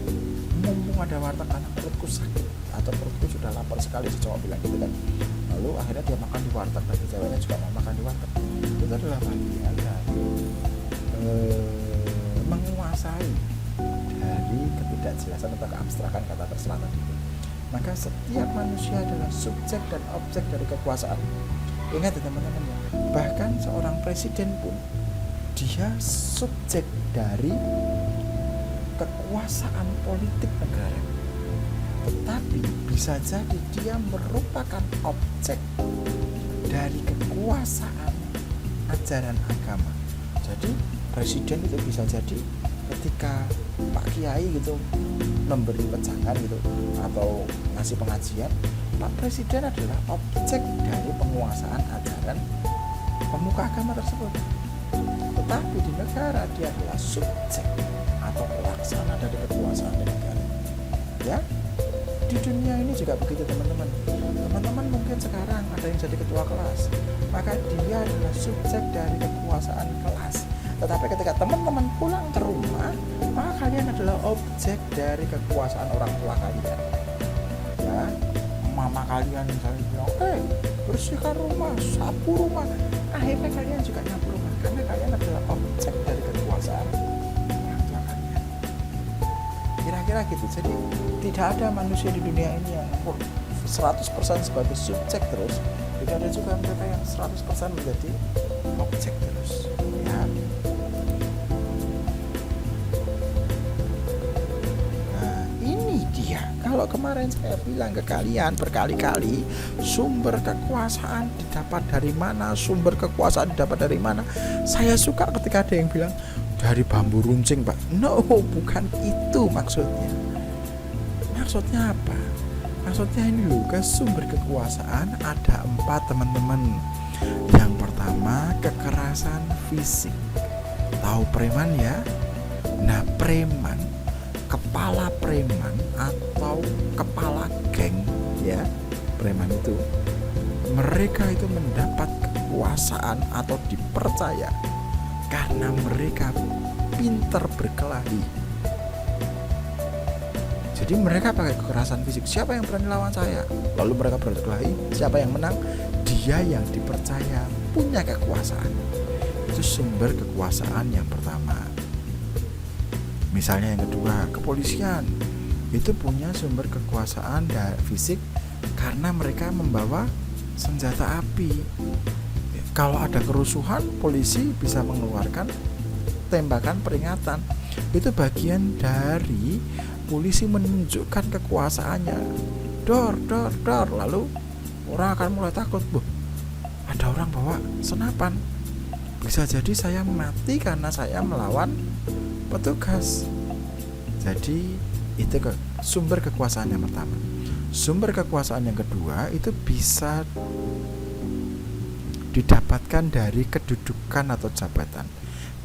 mumpung ada warteg karena perutku sakit atau perutku sudah lapar sekali, si cowok bilang gitu kan. Lalu akhirnya dia makan di warteg dan si ceweknya juga mau makan di warteg. Itu adalah bagian dari menguasai dari ketidakjelasan atau keabstrakan kata terserah tadi. Maka setiap manusia adalah subjek dan objek dari kekuasaan. Ingat ya teman-teman ya, bahkan seorang presiden pun dia subjek dari kekuasaan politik negara, tetapi bisa jadi dia merupakan objek dari kekuasaan ajaran agama. Jadi presiden itu bisa jadi ketika Pak Kiai gitu memberi pejangan gitu atau ngasih pengajian, Pak Presiden adalah objek dari penguasaan ajaran pemuka agama tersebut. Tetapi di negara dia adalah subjek atau pelaksana dari kekuasaan di negara. Ya, di dunia ini juga begitu teman-teman. Teman-teman mungkin sekarang ada yang jadi ketua kelas, maka dia adalah subjek dari kekuasaan kelas. Tetapi ketika teman-teman pulang ke rumah, maka kalian adalah objek dari kekuasaan orang tua kalian. Ya, mama kalian misalnya bilang, bersihkan rumah, sapu rumah. Akhirnya kalian juga nyapu rumah karena kalian adalah objek dari kekuasaan orang tua kalian. Kira-kira gitu. Jadi tidak ada manusia di dunia ini yang 100% sebagai subjek terus. Tidak ada juga mereka yang 100% menjadi objek terus. Ya. Nah, ini dia. Kalau kemarin saya bilang ke kalian berkali-kali, sumber kekuasaan didapat dari mana? Sumber kekuasaan didapat dari mana? Saya suka ketika ada yang bilang dari bambu runcing, Pak. No, bukan itu maksudnya. Maksudnya apa? Maksudnya ini loh, sumber kekuasaan ada 4 teman-teman. Yang pertama, kekerasan fisik. Tahu preman ya? Nah, preman, kepala preman atau kepala geng ya, preman itu mereka itu mendapat kekuasaan atau dipercaya karena mereka pintar berkelahi. Jadi mereka pakai kekerasan fisik. Siapa yang berani lawan saya? Lalu mereka berkelahi. Siapa yang menang? Dia yang dipercaya punya kekuasaan. Itu sumber kekuasaan yang pertama. Misalnya yang kedua, kepolisian itu punya sumber kekuasaan fisik karena mereka membawa senjata api. Kalau ada kerusuhan, polisi bisa mengeluarkan tembakan peringatan. Itu bagian dari polisi menunjukkan kekuasaannya. Dor, dor, dor. Lalu orang akan mulai takut. Ada orang bawa senapan. Bisa jadi saya mati karena saya melawan petugas. Jadi itu sumber kekuasaan yang pertama. Sumber kekuasaan yang kedua itu bisa didapatkan dari kedudukan atau jabatan.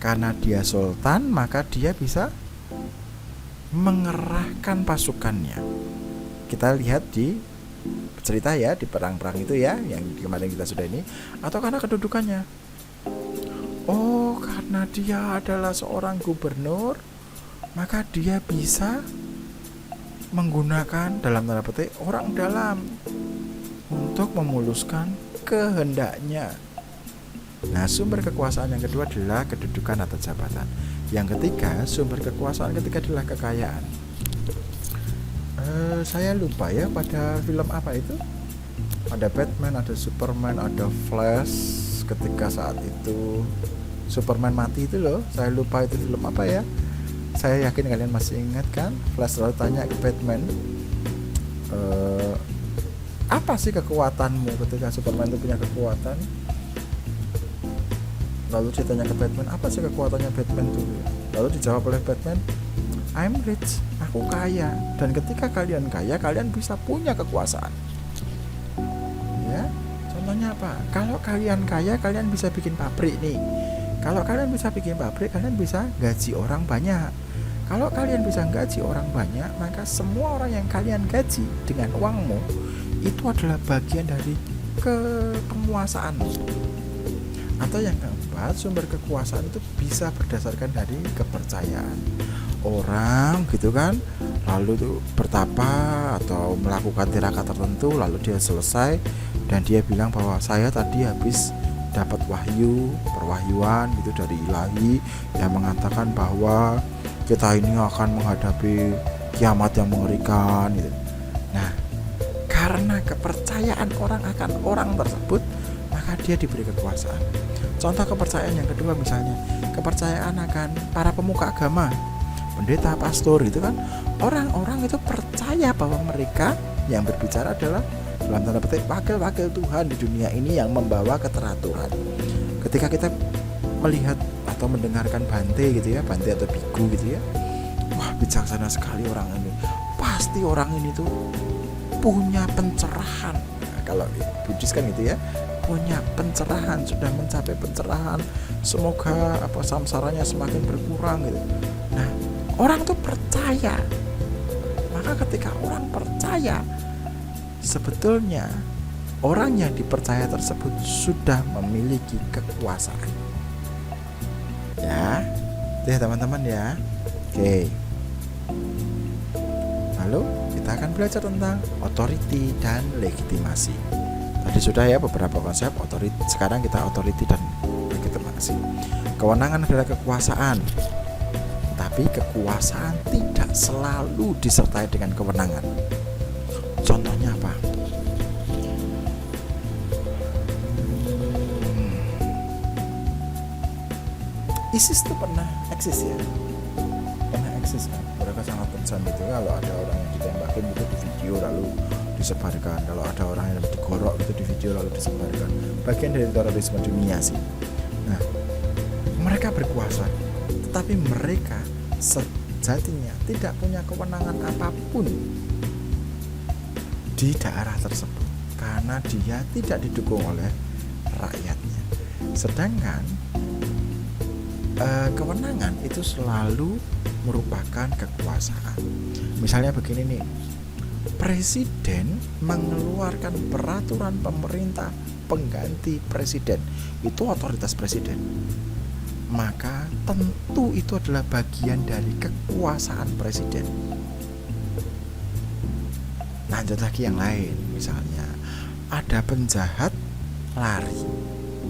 Karena dia sultan, maka dia bisa mengerahkan pasukannya. Kita lihat di cerita ya, di perang-perang itu ya, yang kemarin kita sudah ini. Atau karena kedudukannya. Oh, karena dia adalah seorang gubernur, maka dia bisa menggunakan dalam tanda petik orang dalam untuk memuluskan kehendaknya. Nah, sumber kekuasaan yang kedua adalah kedudukan atau jabatan. Yang ketiga, sumber kekuasaan ketiga adalah kekayaan. Saya lupa ya pada film apa itu. Ada Batman, ada Superman, ada Flash. Ketika saat itu Superman mati itu loh, saya lupa itu film apa ya. Saya yakin kalian masih ingat kan. Flash selalu tanya ke Batman, apa sih kekuatanmu ketika Superman itu punya kekuatan. Lalu dia tanya ke Batman, apa sih kekuatannya Batman itu? Lalu dijawab oleh Batman, I'm rich, aku kaya. Dan ketika kalian kaya, kalian bisa punya kekuasaan. Ya, contohnya apa? Kalau kalian kaya, kalian bisa bikin pabrik nih. Kalau kalian bisa bikin pabrik, kalian bisa gaji orang banyak. Kalau kalian bisa gaji orang banyak, maka semua orang yang kalian gaji dengan uangmu itu adalah bagian dari kepenguasaanmu. Atau yang keempat, sumber kekuasaan itu bisa berdasarkan dari kepercayaan orang gitu kan. Lalu itu bertapa atau melakukan tirakat tertentu, lalu dia selesai dan dia bilang bahwa saya tadi habis dapat perwahyuan gitu dari ilahi yang mengatakan bahwa kita ini akan menghadapi kiamat yang mengerikan gitu. Nah, karena kepercayaan orang akan orang tersebut, maka dia diberi kekuasaan. Contoh kepercayaan yang kedua misalnya, kepercayaan akan para pemuka agama, pendeta, pastor gitu kan. Orang-orang itu percaya bahwa mereka yang berbicara adalah dalam tanda petik wakil-wakil Tuhan di dunia ini yang membawa keteraturan. Ketika kita melihat atau mendengarkan bante gitu ya, bante atau biku gitu ya, wah bijaksana sekali orang ini, pasti orang ini tuh punya pencerahan. Nah, kalau Buddhis kan gitu ya, punya pencerahan, sudah mencapai pencerahan, semoga samsaranya semakin berkurang gitu. Nah, orang tuh percaya. Maka ketika orang percaya, sebetulnya orang yang dipercaya tersebut sudah memiliki kekuasaan. Ya teman-teman ya. Oke. Lalu kita akan belajar tentang authority dan legitimasi. Tadi sudah ya beberapa konsep authority. Sekarang kita authority dan legitimasi. Kewenangan adalah kekuasaan, tapi kekuasaan tidak selalu disertai dengan kewenangan. Contohnya apa? ISIS itu pernah eksis ya, kan. Mereka sangat kencang gitu. Kalau ada orang yang ditembakin gitu di video lalu disebarkan, kalau ada orang yang digorok gitu di video lalu disebarkan. Bagian dari terorisme dunia sih. Nah, mereka berkuasa, tetapi mereka sejatinya tidak punya kewenangan apapun di daerah tersebut karena dia tidak didukung oleh rakyatnya. Sedangkan kewenangan itu selalu merupakan kekuasaan. Misalnya begini nih, presiden mengeluarkan peraturan pemerintah pengganti presiden, itu otoritas presiden. Maka tentu itu adalah bagian dari kekuasaan presiden. Lanjut lagi yang lain, misalnya ada penjahat lari,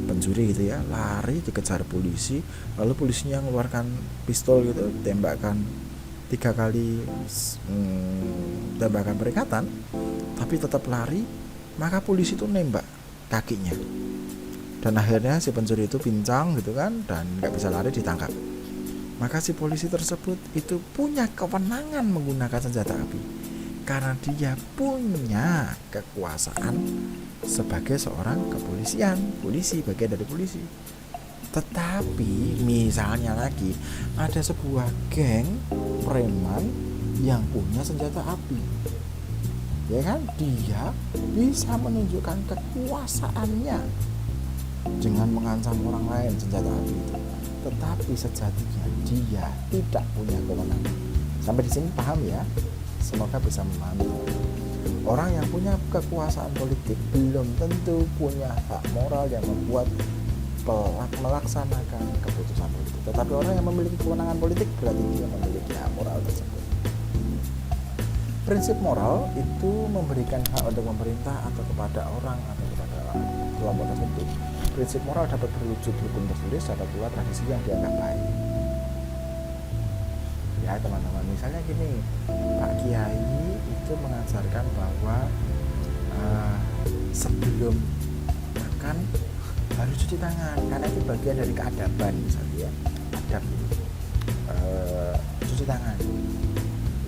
pencuri gitu ya, lari dikejar polisi, lalu polisinya mengeluarkan pistol gitu, tembakan 3 kali tembakan peringatan, tapi tetap lari, maka polisi itu nembak kakinya, dan akhirnya si pencuri itu pincang gitu kan, dan nggak bisa lari, ditangkap. Maka si polisi tersebut itu punya kewenangan menggunakan senjata api karena dia punya kekuasaan sebagai seorang kepolisian, polisi, bagian dari polisi. Tetapi misalnya lagi ada sebuah geng preman yang punya senjata api, ya kan, dia bisa menunjukkan kekuasaannya dengan mengancam orang lain senjata api itu, tetapi sejatinya dia tidak punya kewenangan. Sampai di sini paham ya? Semoga bisa memahami. Orang yang punya kekuasaan politik belum tentu punya hak moral yang membuat melaksanakan keputusan politik. Tetapi orang yang memiliki kewenangan politik berarti dia memiliki hak moral tersebut. Prinsip moral itu memberikan hak untuk pemerintah atau kepada orang atau kepada kelompok tertentu. Prinsip moral dapat berwujud hukum tertulis, dapat pula tradisi yang dianggap baik. Ya teman-teman, misalnya gini, Pak Kiai itu mengajarkan bahwa sebelum makan harus cuci tangan karena itu bagian dari keadaban, misalnya ya, adab itu cuci tangan.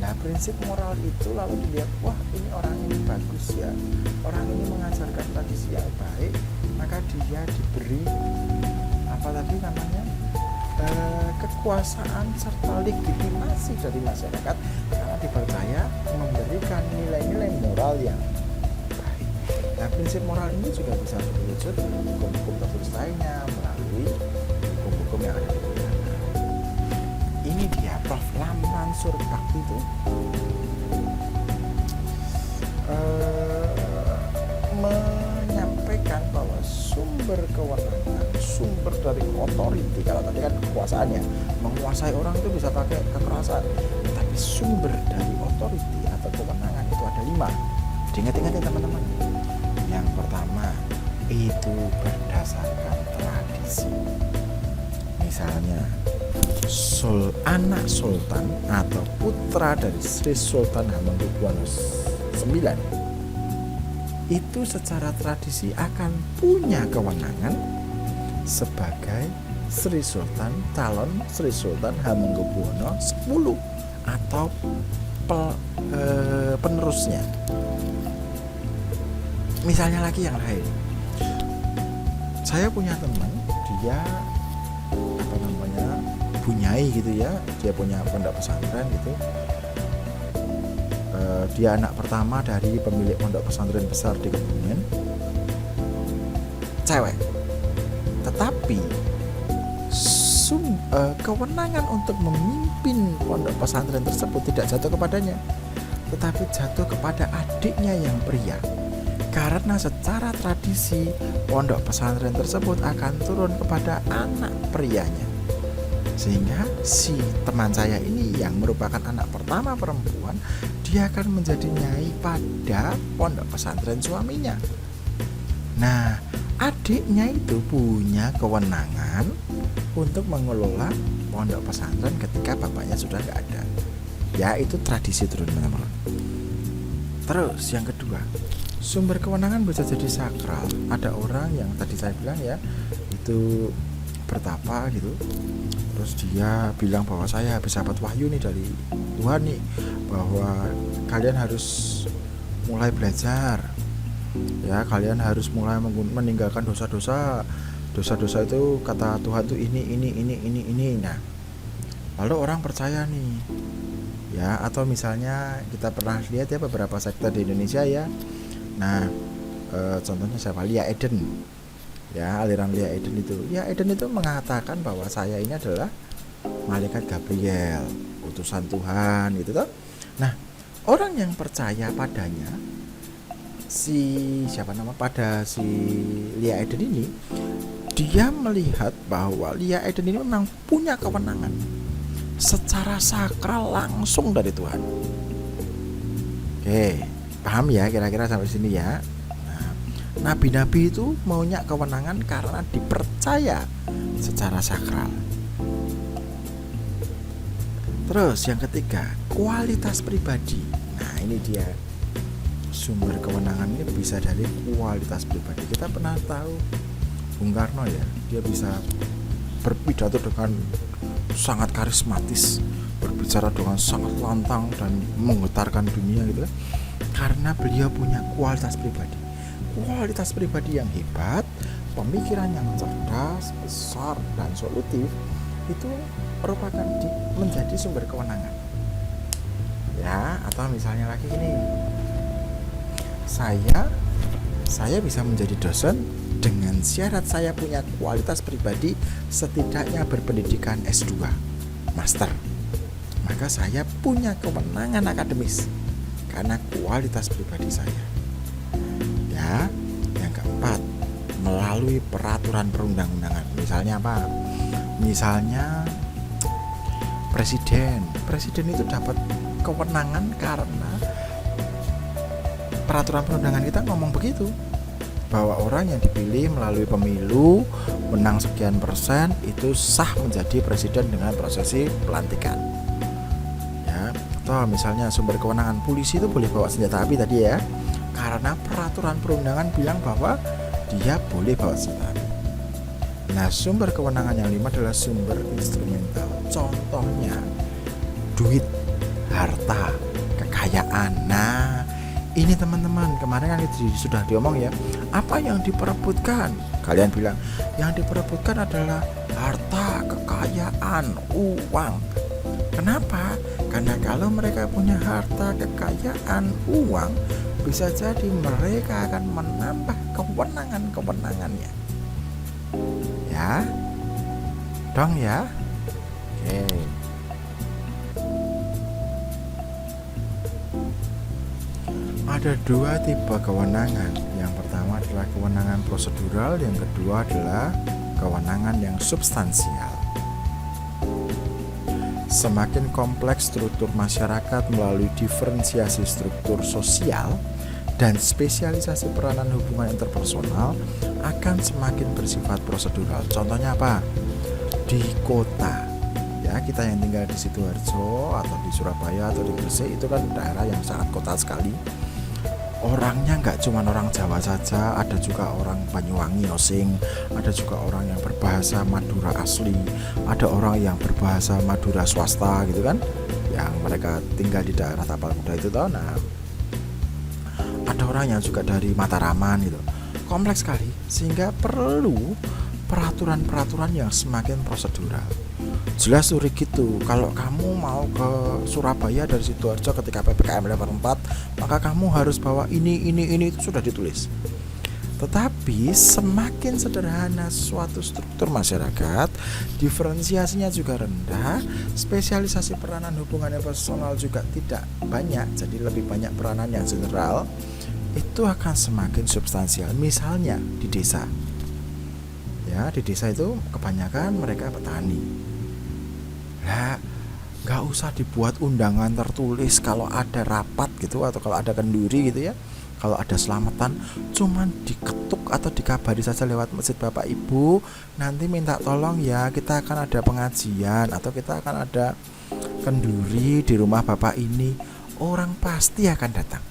Nah, prinsip moral itu lalu dilihat, wah ini orang ini bagus ya, orang ini mengajarkan tradisi yang baik, maka dia diberi kekuasaan serta legitimasi dari masyarakat karena dipercaya memberikan nilai-nilai moral yang baik. Nah, prinsip moral ini juga bisa terwujud hukum-hukum tertulis lainnya melalui hukum-hukum yang ada di pidana. Ini dia Prof. Mansur Bakti itu menyampaikan bahwa sumber kewenangan, sumber dari otoriti, kalau tadi kan kekuasaannya, menguasai orang itu bisa pakai kekerasan, tapi sumber dari otoriti atau kewenangan itu ada 5. Diingat-ingat ya teman-teman. Yang pertama itu berdasarkan tradisi. Misalnya anak sultan atau putra dari Sri Sultan Hamengkubuwono IX itu secara tradisi akan punya kewenangan sebagai Sri Sultan, calon Sri Sultan Hamengkubuwono X atau penerusnya. Misalnya lagi yang lain, saya punya teman, dia ibu nyai gitu ya, dia punya pondok pesantren gitu. Dia anak pertama dari pemilik pondok pesantren besar di Kebumen, cewek. Tetapi kewenangan untuk memimpin pondok pesantren tersebut tidak jatuh kepadanya, tetapi jatuh kepada adiknya yang pria. Karena secara tradisi pondok pesantren tersebut akan turun kepada anak prianya. Sehingga si teman saya ini yang merupakan anak pertama perempuan, dia akan menjadi nyai pada pondok pesantren suaminya. Nah, adiknya itu punya kewenangan untuk mengelola pondok pesantren ketika bapaknya sudah nggak ada. Ya, itu tradisi turun-menurun. Terus yang kedua, sumber kewenangan bisa jadi sakral. Ada orang yang tadi saya bilang ya, itu bertapa gitu, terus dia bilang bahwa saya habis dapat wahyu nih dari Tuhan nih, bahwa kalian harus mulai belajar ya, kalian harus mulai meninggalkan dosa-dosa itu kata Tuhan tuh ini. Nah, lalu orang percaya nih ya, atau misalnya kita pernah lihat ya beberapa sekte di Indonesia ya. Nah, contohnya siapa? Lia Eden ya, aliran Lia Eden itu mengatakan bahwa saya ini adalah malaikat Gabriel, utusan Tuhan gitu toh. Nah, orang yang percaya padanya si Lia Eden ini, dia melihat bahwa Lia Eden ini memang punya kewenangan secara sakral langsung dari Tuhan. Oke, paham ya kira-kira sampai sini ya. Nabi-nabi itu maunya kewenangan karena dipercaya secara sakral. Terus yang ketiga, kualitas pribadi. Nah, ini dia sumber kewenangan ini bisa dari kualitas pribadi. Kita pernah tahu Bung Karno ya, dia bisa berpidato dengan sangat karismatis, berbicara dengan sangat lantang dan menggetarkan dunia gitu kan, karena beliau punya kualitas pribadi yang hebat, pemikiran yang cerdas, besar dan solutif. Itu merupakan menjadi sumber kewenangan ya. Atau misalnya lagi ini, saya bisa menjadi dosen dengan syarat saya punya kualitas pribadi setidaknya berpendidikan S2 master, maka saya punya kewenangan akademis karena kualitas pribadi saya ya. Yang keempat, melalui peraturan perundang-undangan. Misalnya apa? Misalnya presiden itu dapat kewenangan karena peraturan perundangan kita ngomong begitu, bahwa orang yang dipilih melalui pemilu menang sekian persen itu sah menjadi presiden dengan prosesi pelantikan ya. Atau misalnya sumber kewenangan, polisi itu boleh bawa senjata api tadi ya, karena peraturan perundangan bilang bahwa dia boleh bawa senjata api. Nah, sumber kewenangan yang 5 adalah sumber instrumental. Contohnya duit, harta, kekayaan. Nah, ini teman-teman, kemarin kan sudah diomong ya, apa yang diperebutkan? Kalian bilang yang diperebutkan adalah harta, kekayaan, uang. Kenapa? Karena kalau mereka punya harta, kekayaan, uang, bisa jadi mereka akan menambah kewenangannya ya, dong ya. Oke. Ada dua tipe kewenangan. Yang pertama adalah kewenangan prosedural, yang kedua adalah kewenangan yang substansial. Semakin kompleks struktur masyarakat melalui diferensiasi struktur sosial dan spesialisasi peranan hubungan interpersonal akan semakin bersifat prosedural. Contohnya apa? Di kota ya, kita yang tinggal di Sidoarjo atau di Surabaya atau di Gresik, itu kan daerah yang sangat kota sekali. Orangnya nggak cuma orang Jawa saja, ada juga orang Banyuwangi Osing, ada juga orang yang berbahasa Madura asli, ada orang yang berbahasa Madura swasta gitu kan, yang mereka tinggal di daerah Tapal Kuda itu toh. Nah, ada orang yang juga dari Mataraman gitu. Kompleks sekali, sehingga perlu peraturan-peraturan yang semakin prosedural. Jelas suri gitu, kalau kamu mau ke Surabaya dari Sidoarjo ketika PPKM level 4, maka kamu harus bawa ini itu sudah ditulis. Tetapi semakin sederhana suatu struktur masyarakat, diferensiasinya juga rendah, spesialisasi peranan hubungan personal juga tidak banyak, jadi lebih banyak peranan yang general, itu akan semakin substansial. Misalnya di desa, ya di desa itu kebanyakan mereka petani. Nah, nggak usah dibuat undangan tertulis kalau ada rapat gitu, atau kalau ada kenduri gitu ya. Kalau ada selamatan, cuman diketuk atau dikabari saja lewat masjid, Bapak Ibu nanti minta tolong ya, kita akan ada pengajian atau kita akan ada kenduri di rumah Bapak ini. Orang pasti akan datang.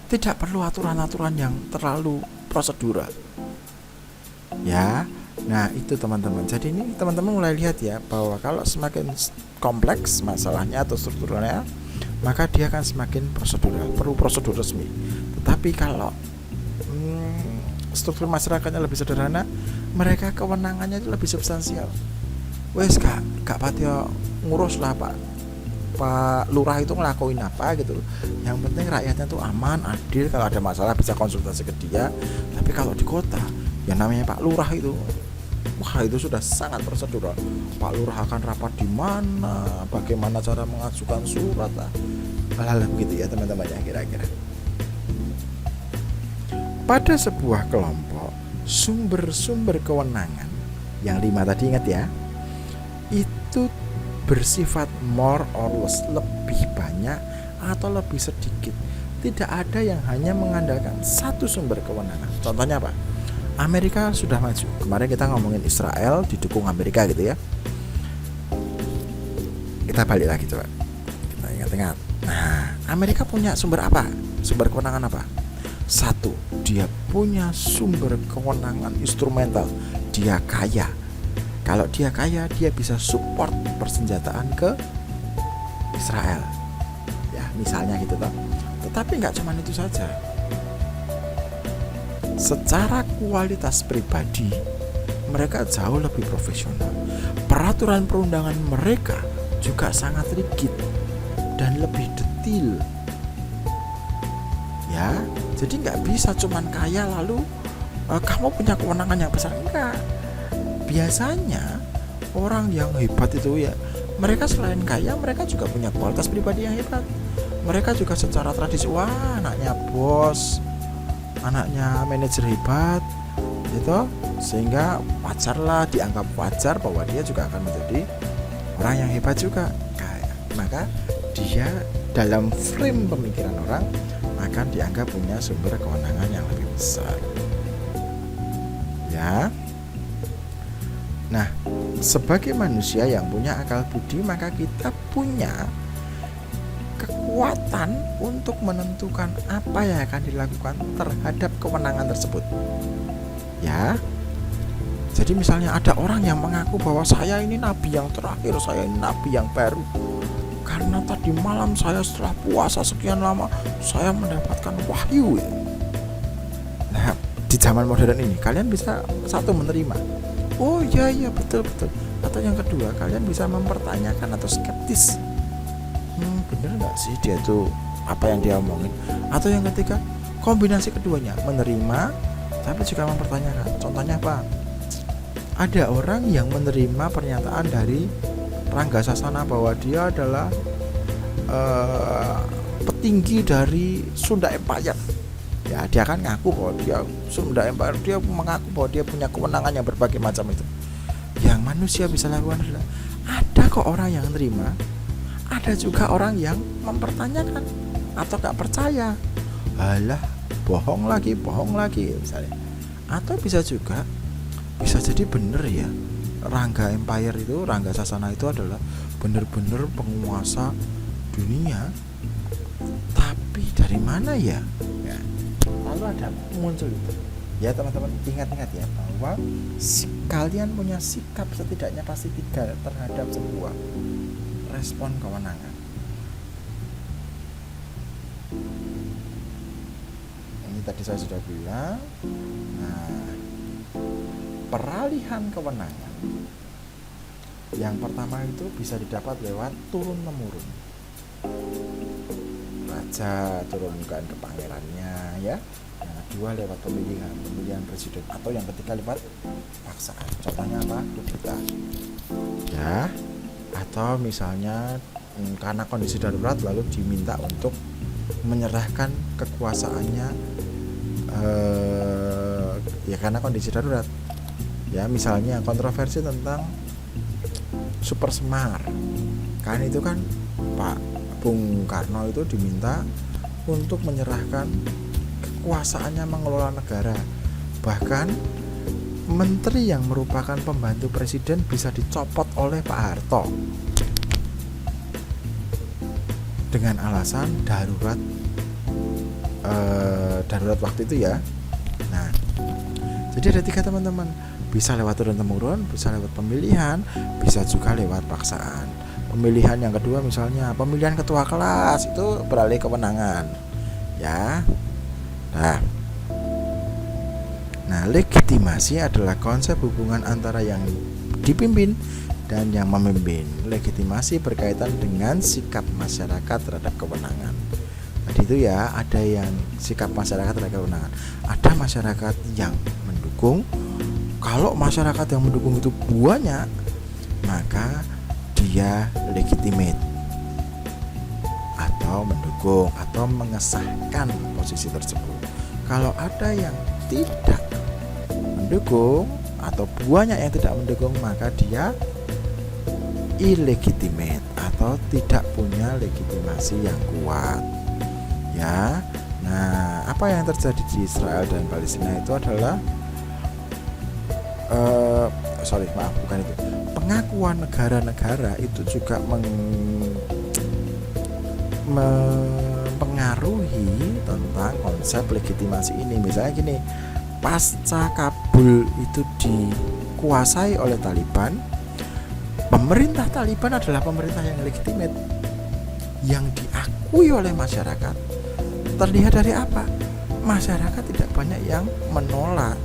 Tidak perlu aturan-aturan yang terlalu prosedural. Ya, nah itu teman-teman. Jadi ini teman-teman mulai lihat ya, bahwa kalau semakin kompleks masalahnya atau strukturalnya, maka dia akan semakin prosedural, perlu prosedur resmi. Tetapi kalau struktur masyarakatnya lebih sederhana, mereka kewenangannya itu lebih substansial. Wes gak patio ngurus lah Pak Lurah itu ngelakuin apa gitu loh. Yang penting rakyatnya tuh aman, adil, kalau ada masalah bisa konsultasi ke dia. Tapi kalau di kota, yang namanya Pak Lurah itu, wah itu sudah sangat prosedural. Pak Lurah akan rapat di mana, bagaimana cara mengajukan surat lah, hal-hal begitu ya teman-teman ya kira-kira. Pada sebuah kelompok, sumber-sumber kewenangan yang 5 tadi ingat ya, itu bersifat more or less, lebih banyak atau lebih sedikit. Tidak ada yang hanya mengandalkan satu sumber kewenangan. Contohnya apa? Amerika sudah maju. Kemarin kita ngomongin Israel didukung Amerika gitu ya. Kita balik lagi coba. Kita ingat-ingat. Nah, Amerika punya sumber apa? Sumber kewenangan apa? Satu, dia punya sumber kewenangan instrumental. Dia kaya. Kalau dia kaya, dia bisa support persenjataan ke Israel. Ya, misalnya gitu toh. Tetapi nggak cuma itu saja. Secara kualitas pribadi, mereka jauh lebih profesional. Peraturan perundangan mereka juga sangat rigid dan lebih detail. Ya, jadi nggak bisa cuman kaya lalu kamu punya kewenangan yang besar. Enggak. Biasanya orang yang hebat itu ya, mereka selain kaya, mereka juga punya kualitas pribadi yang hebat. Mereka juga secara tradisi, wah anaknya bos, anaknya manajer hebat gitu, sehingga wajarlah, dianggap wajar bahwa dia juga akan menjadi orang yang hebat juga. Maka dia dalam frame pemikiran orang akan dianggap punya sumber kewenangan yang lebih besar. Ya. Nah, sebagai manusia yang punya akal budi, maka kita punya kekuatan untuk menentukan apa yang akan dilakukan terhadap kewenangan tersebut. Ya. Jadi misalnya ada orang yang mengaku bahwa saya ini nabi yang terakhir, saya ini nabi yang baru. Karena tadi malam saya setelah puasa sekian lama, saya mendapatkan wahyu. Nah, di zaman modern ini kalian bisa satu menerima, oh iya betul. Atau yang kedua, kalian bisa mempertanyakan atau skeptis, bener nggak sih dia tuh apa yang dia omongin. Atau yang ketiga, kombinasi keduanya, menerima tapi juga mempertanyakan. Contohnya apa? Ada orang yang menerima pernyataan dari Rangga Sasana bahwa dia adalah petinggi dari Sunda Empire. Ya, dia kan ngaku bahwa dia Sunda Empire, dia mengaku bahwa dia punya kewenangan yang berbagai macam itu. Yang manusia bisa lakukan adalah, ada kok orang yang terima, ada juga orang yang mempertanyakan atau gak percaya. Alah, bohong lagi misalnya. Atau bisa juga, bisa jadi bener ya, Rangga Empire itu, Rangga Sasana itu adalah bener-bener penguasa dunia. Tapi dari mana ya? Lalu ada muncul itu. Ya teman-teman, ingat-ingat ya bahwa kalian punya sikap setidaknya pasti 3 terhadap sebuah respon kewenangan. Ini tadi saya sudah bilang. Nah, peralihan kewenangan yang pertama itu bisa didapat lewat turun-temurun. Raja turunkan ke pangerannya ya. Yang kedua lewat pemilihan presiden, atau yang ketiga lewat paksaan. Contohnya apa? Kudeta. Ya. Atau misalnya karena kondisi darurat lalu diminta untuk menyerahkan kekuasaannya ya karena kondisi darurat. Ya, misalnya kontroversi tentang Super Semar. Kan itu kan Pak Bung Karno itu diminta untuk menyerahkan kekuasaannya mengelola negara. Bahkan menteri yang merupakan pembantu presiden bisa dicopot oleh Pak Harto dengan alasan darurat waktu itu ya. Nah, jadi ada 3 teman-teman, bisa lewat turun-temurun, bisa lewat pemilihan, bisa juga lewat paksaan. Pemilihan yang kedua misalnya pemilihan ketua kelas, itu beralih kewenangan ya. Nah, legitimasi adalah konsep hubungan antara yang dipimpin dan yang memimpin. Legitimasi berkaitan dengan sikap masyarakat terhadap kewenangan. Tadi itu ya, ada yang sikap masyarakat terhadap kewenangan. Ada masyarakat yang mendukung. Kalau masyarakat yang mendukung itu banyak, maka dia legitimate atau mendukung atau mengesahkan posisi tersebut. Kalau ada yang tidak mendukung atau banyak yang tidak mendukung, maka dia illegitimate atau tidak punya legitimasi yang kuat ya. Nah, apa yang terjadi di Israel dan Palestina itu adalah pengakuan negara-negara itu juga mempengaruhi tentang konsep legitimasi ini. Misalnya gini, pasca Kabul itu dikuasai oleh Taliban, pemerintah Taliban adalah pemerintah yang legitimate, yang diakui oleh masyarakat. Terlihat dari apa? Masyarakat tidak banyak yang menolak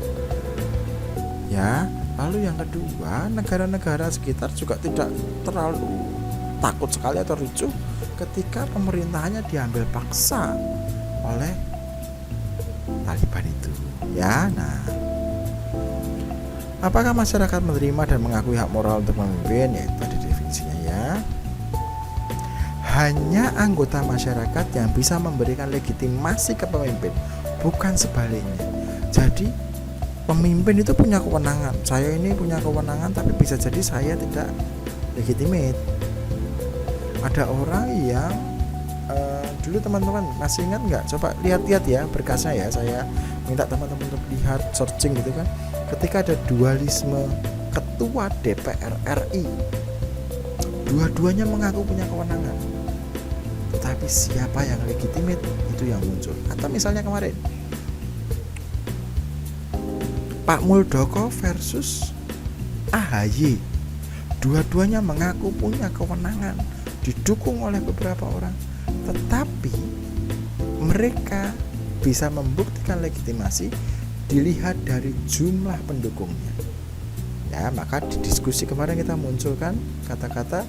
ya. Lalu yang kedua, negara-negara sekitar juga tidak terlalu takut sekali atau ricuh ketika pemerintahannya diambil paksa oleh Taliban itu ya. Nah, apakah masyarakat menerima dan mengakui hak moral untuk memimpin? Ya, itu ada definisinya ya. Hanya anggota masyarakat yang bisa memberikan legitimasi ke pemimpin, bukan sebaliknya. Jadi pemimpin itu punya kewenangan. Saya ini punya kewenangan, tapi bisa jadi saya tidak legitimate. Ada orang yang dulu teman-teman masih ingat nggak? Coba lihat-lihat ya berkasnya ya. Saya minta teman-teman untuk lihat, searching gitu kan. Ketika ada dualisme ketua DPR RI, dua-duanya mengaku punya kewenangan, tetapi siapa yang legitimate itu yang muncul. Atau misalnya kemarin Pak Muldoko versus AHY, dua-duanya mengaku punya kewenangan, didukung oleh beberapa orang, tetapi mereka bisa membuktikan legitimasi dilihat dari jumlah pendukungnya ya. Maka di diskusi kemarin kita munculkan kata-kata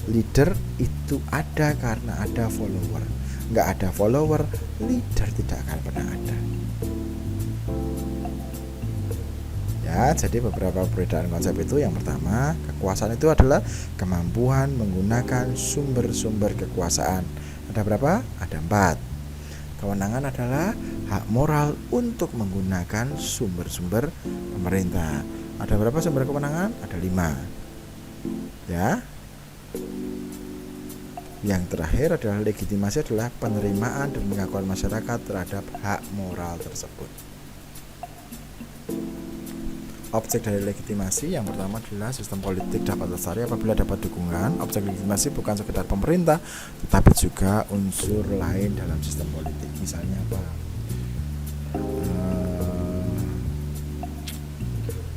leader itu ada karena ada follower. Nggak ada follower, leader tidak akan pernah ada ya. Jadi beberapa perbedaan konsep itu, yang pertama, kekuasaan itu adalah kemampuan menggunakan sumber-sumber kekuasaan. Ada berapa? Ada 4. Kewenangan adalah hak moral untuk menggunakan sumber-sumber pemerintah. Ada berapa sumber kewenangan? Ada 5 ya. Yang terakhir adalah legitimasi, adalah penerimaan dan pengakuan masyarakat terhadap hak moral tersebut. Objek dari legitimasi yang pertama adalah sistem politik dapat lestari apabila dapat dukungan. Objek legitimasi bukan sekedar pemerintah, tetapi juga unsur lain dalam sistem politik. Misalnya apa?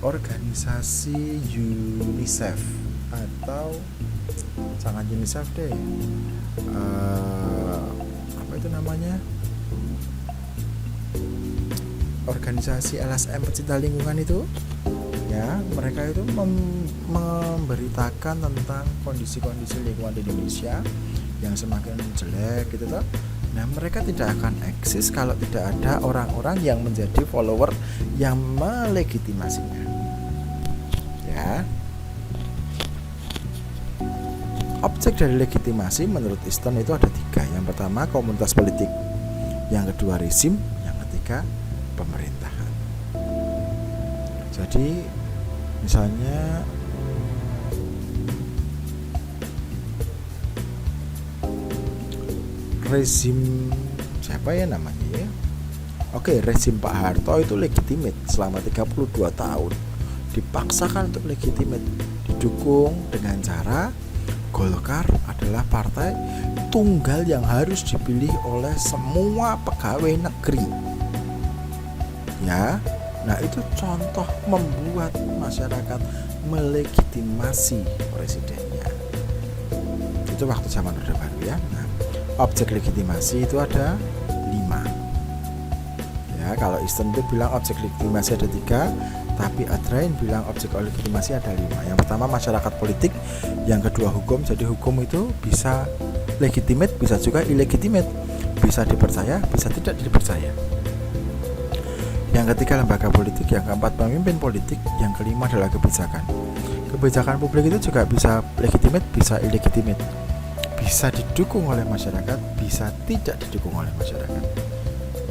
Organisasi UNICEF, atau jangan UNICEF deh, apa itu namanya, organisasi LSM pecinta lingkungan itu ya, mereka itu memberitakan tentang kondisi-kondisi lingkungan di Indonesia yang semakin jelek gitu toh. Nah, mereka tidak akan eksis kalau tidak ada orang-orang yang menjadi follower yang melegitimasinya. Ya. Objek dari legitimasi menurut Easton itu ada 3. Yang pertama komunitas politik, yang kedua rezim, yang ketiga pemerintahan. Jadi misalnya rezim siapa ya namanya ya? Oke, rezim Pak Harto itu legitimate selama 32 tahun. Dipaksakan untuk legitimate, didukung dengan cara Golkar adalah partai tunggal yang harus dipilih oleh semua pegawai negeri. Ya. Nah, itu contoh membuat masyarakat melegitimasi presidennya. Itu waktu zaman Orde Baru ya. Nah, objek legitimasi itu ada 5. Ya, kalau Easton itu bilang objek legitimasi ada 3, tapi Adrain bilang objek legitimasi ada 5. Yang pertama masyarakat politik, yang kedua hukum. Jadi hukum itu bisa legitimate, bisa juga illegitimate, bisa dipercaya, bisa tidak dipercaya. Yang ketiga lembaga politik, yang keempat pemimpin politik, yang kelima adalah kebijakan. Kebijakan publik itu juga bisa legitimate, bisa illegitimate, bisa didukung oleh masyarakat, bisa tidak didukung oleh masyarakat.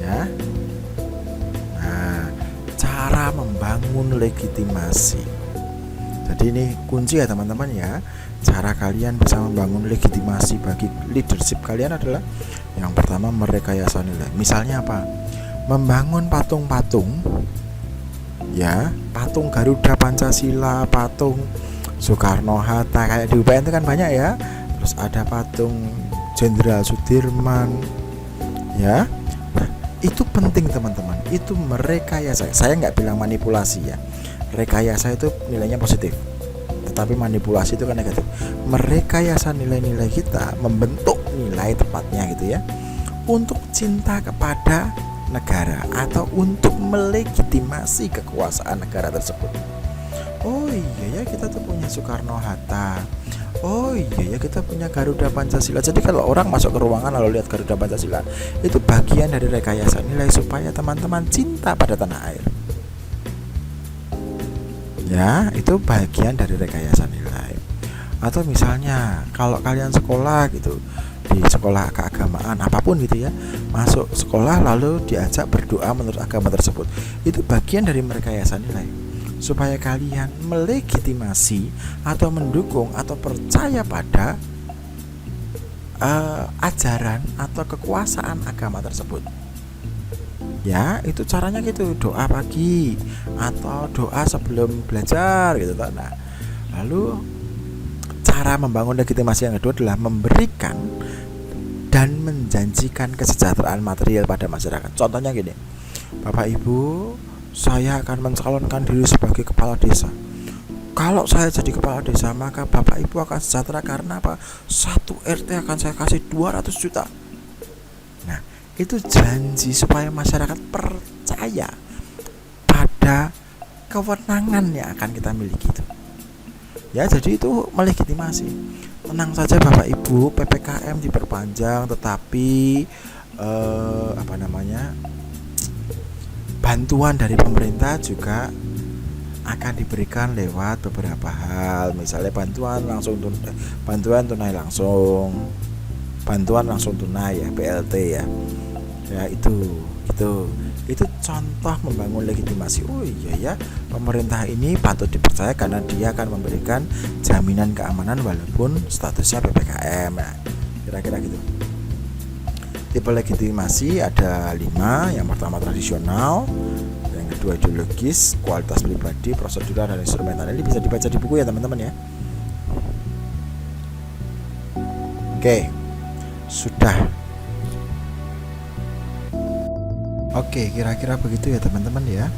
Ya. Nah, cara membangun legitimasi. Jadi ini kunci ya teman-teman ya. Cara kalian bisa membangun legitimasi bagi leadership kalian adalah yang pertama merekayasa nilai. Misalnya apa? Membangun patung-patung, ya, patung Garuda Pancasila, patung Soekarno Hatta kayak di UPN itu kan banyak ya. Terus ada patung Jenderal Sudirman, ya. Nah, itu penting teman-teman. Itu merekayasa. Saya nggak bilang manipulasi ya. Rekayasa itu nilainya positif, tetapi manipulasi itu kan negatif. Merekayasa nilai-nilai kita, membentuk nilai tepatnya gitu ya, untuk cinta kepada negara atau untuk melegitimasi kekuasaan negara tersebut. Oh iya ya, kita tuh punya Soekarno Hatta. Oh iya ya, kita punya Garuda Pancasila. Jadi kalau orang masuk ke ruangan lalu lihat Garuda Pancasila, itu bagian dari rekayasa nilai supaya teman-teman cinta pada tanah air. Ya, itu bagian dari rekayasa nilai. Atau misalnya kalau kalian sekolah gitu, di sekolah keagamaan apapun gitu ya, masuk sekolah lalu diajak berdoa menurut agama tersebut, itu bagian dari merekayasa nilai supaya kalian melegitimasi atau mendukung atau percaya pada ajaran atau kekuasaan agama tersebut. Ya, itu caranya gitu, doa pagi atau doa sebelum belajar gitu. Nah, lalu cara membangun legitimasi yang kedua adalah memberikan dan menjanjikan kesejahteraan material pada masyarakat. Contohnya gini, Bapak Ibu, saya akan mencalonkan diri sebagai kepala desa. Kalau saya jadi kepala desa, maka Bapak Ibu akan sejahtera karena apa? 1 RT akan saya kasih 200 juta. Nah, itu janji supaya masyarakat percaya pada kewenangan yang akan kita miliki itu. Ya, jadi itu melegitimasi. Tenang saja Bapak Ibu, PPKM diperpanjang, tetapi bantuan dari pemerintah juga akan diberikan lewat beberapa hal. Misalnya bantuan tunai langsung, bantuan langsung tunai ya, BLT ya. Ya itu contoh membangun legitimasi. Oh iya ya, pemerintah ini patut dipercaya karena dia akan memberikan jaminan keamanan walaupun statusnya PPKM. Nah, kira-kira gitu. Tipe legitimasi ada 5. Yang pertama tradisional, yang kedua ideologis, kualitas pribadi, prosedural, dan instrumental. Ini bisa dibaca di buku ya teman-teman ya. Oke, sudah. Oke, kira-kira begitu ya teman-teman ya.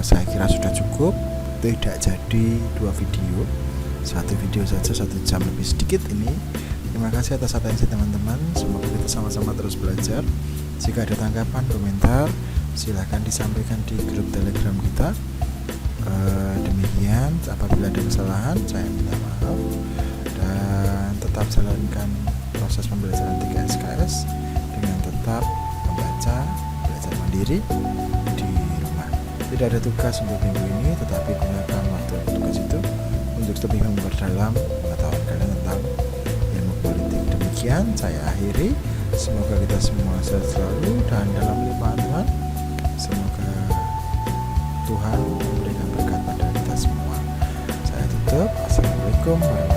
Saya kira sudah cukup. Tidak jadi 2 video, 1 video saja 1 jam lebih sedikit ini. Terima kasih atas atensi teman-teman. Semoga kita sama-sama terus belajar. Jika ada tanggapan, komentar, silahkan disampaikan di grup Telegram kita. Demikian, apabila ada kesalahan saya minta maaf, dan tetap jalankan proses pembelajaran 3 SKS dengan tetap membaca, belajar mandiri di rumah. Tidak ada tugas untuk minggu ini, tetapi gunakan waktu tugas itu untuk lebih memperdalam pengetahuan kalian tentang ilmu politik. Demikian saya akhiri. Semoga kita semua sehat selalu dan dalam limpahan Tuhan. Semoga Tuhan memberikan berkat pada kita semua. Saya tutup. Assalamualaikum warahmatullahi wabarakatuh.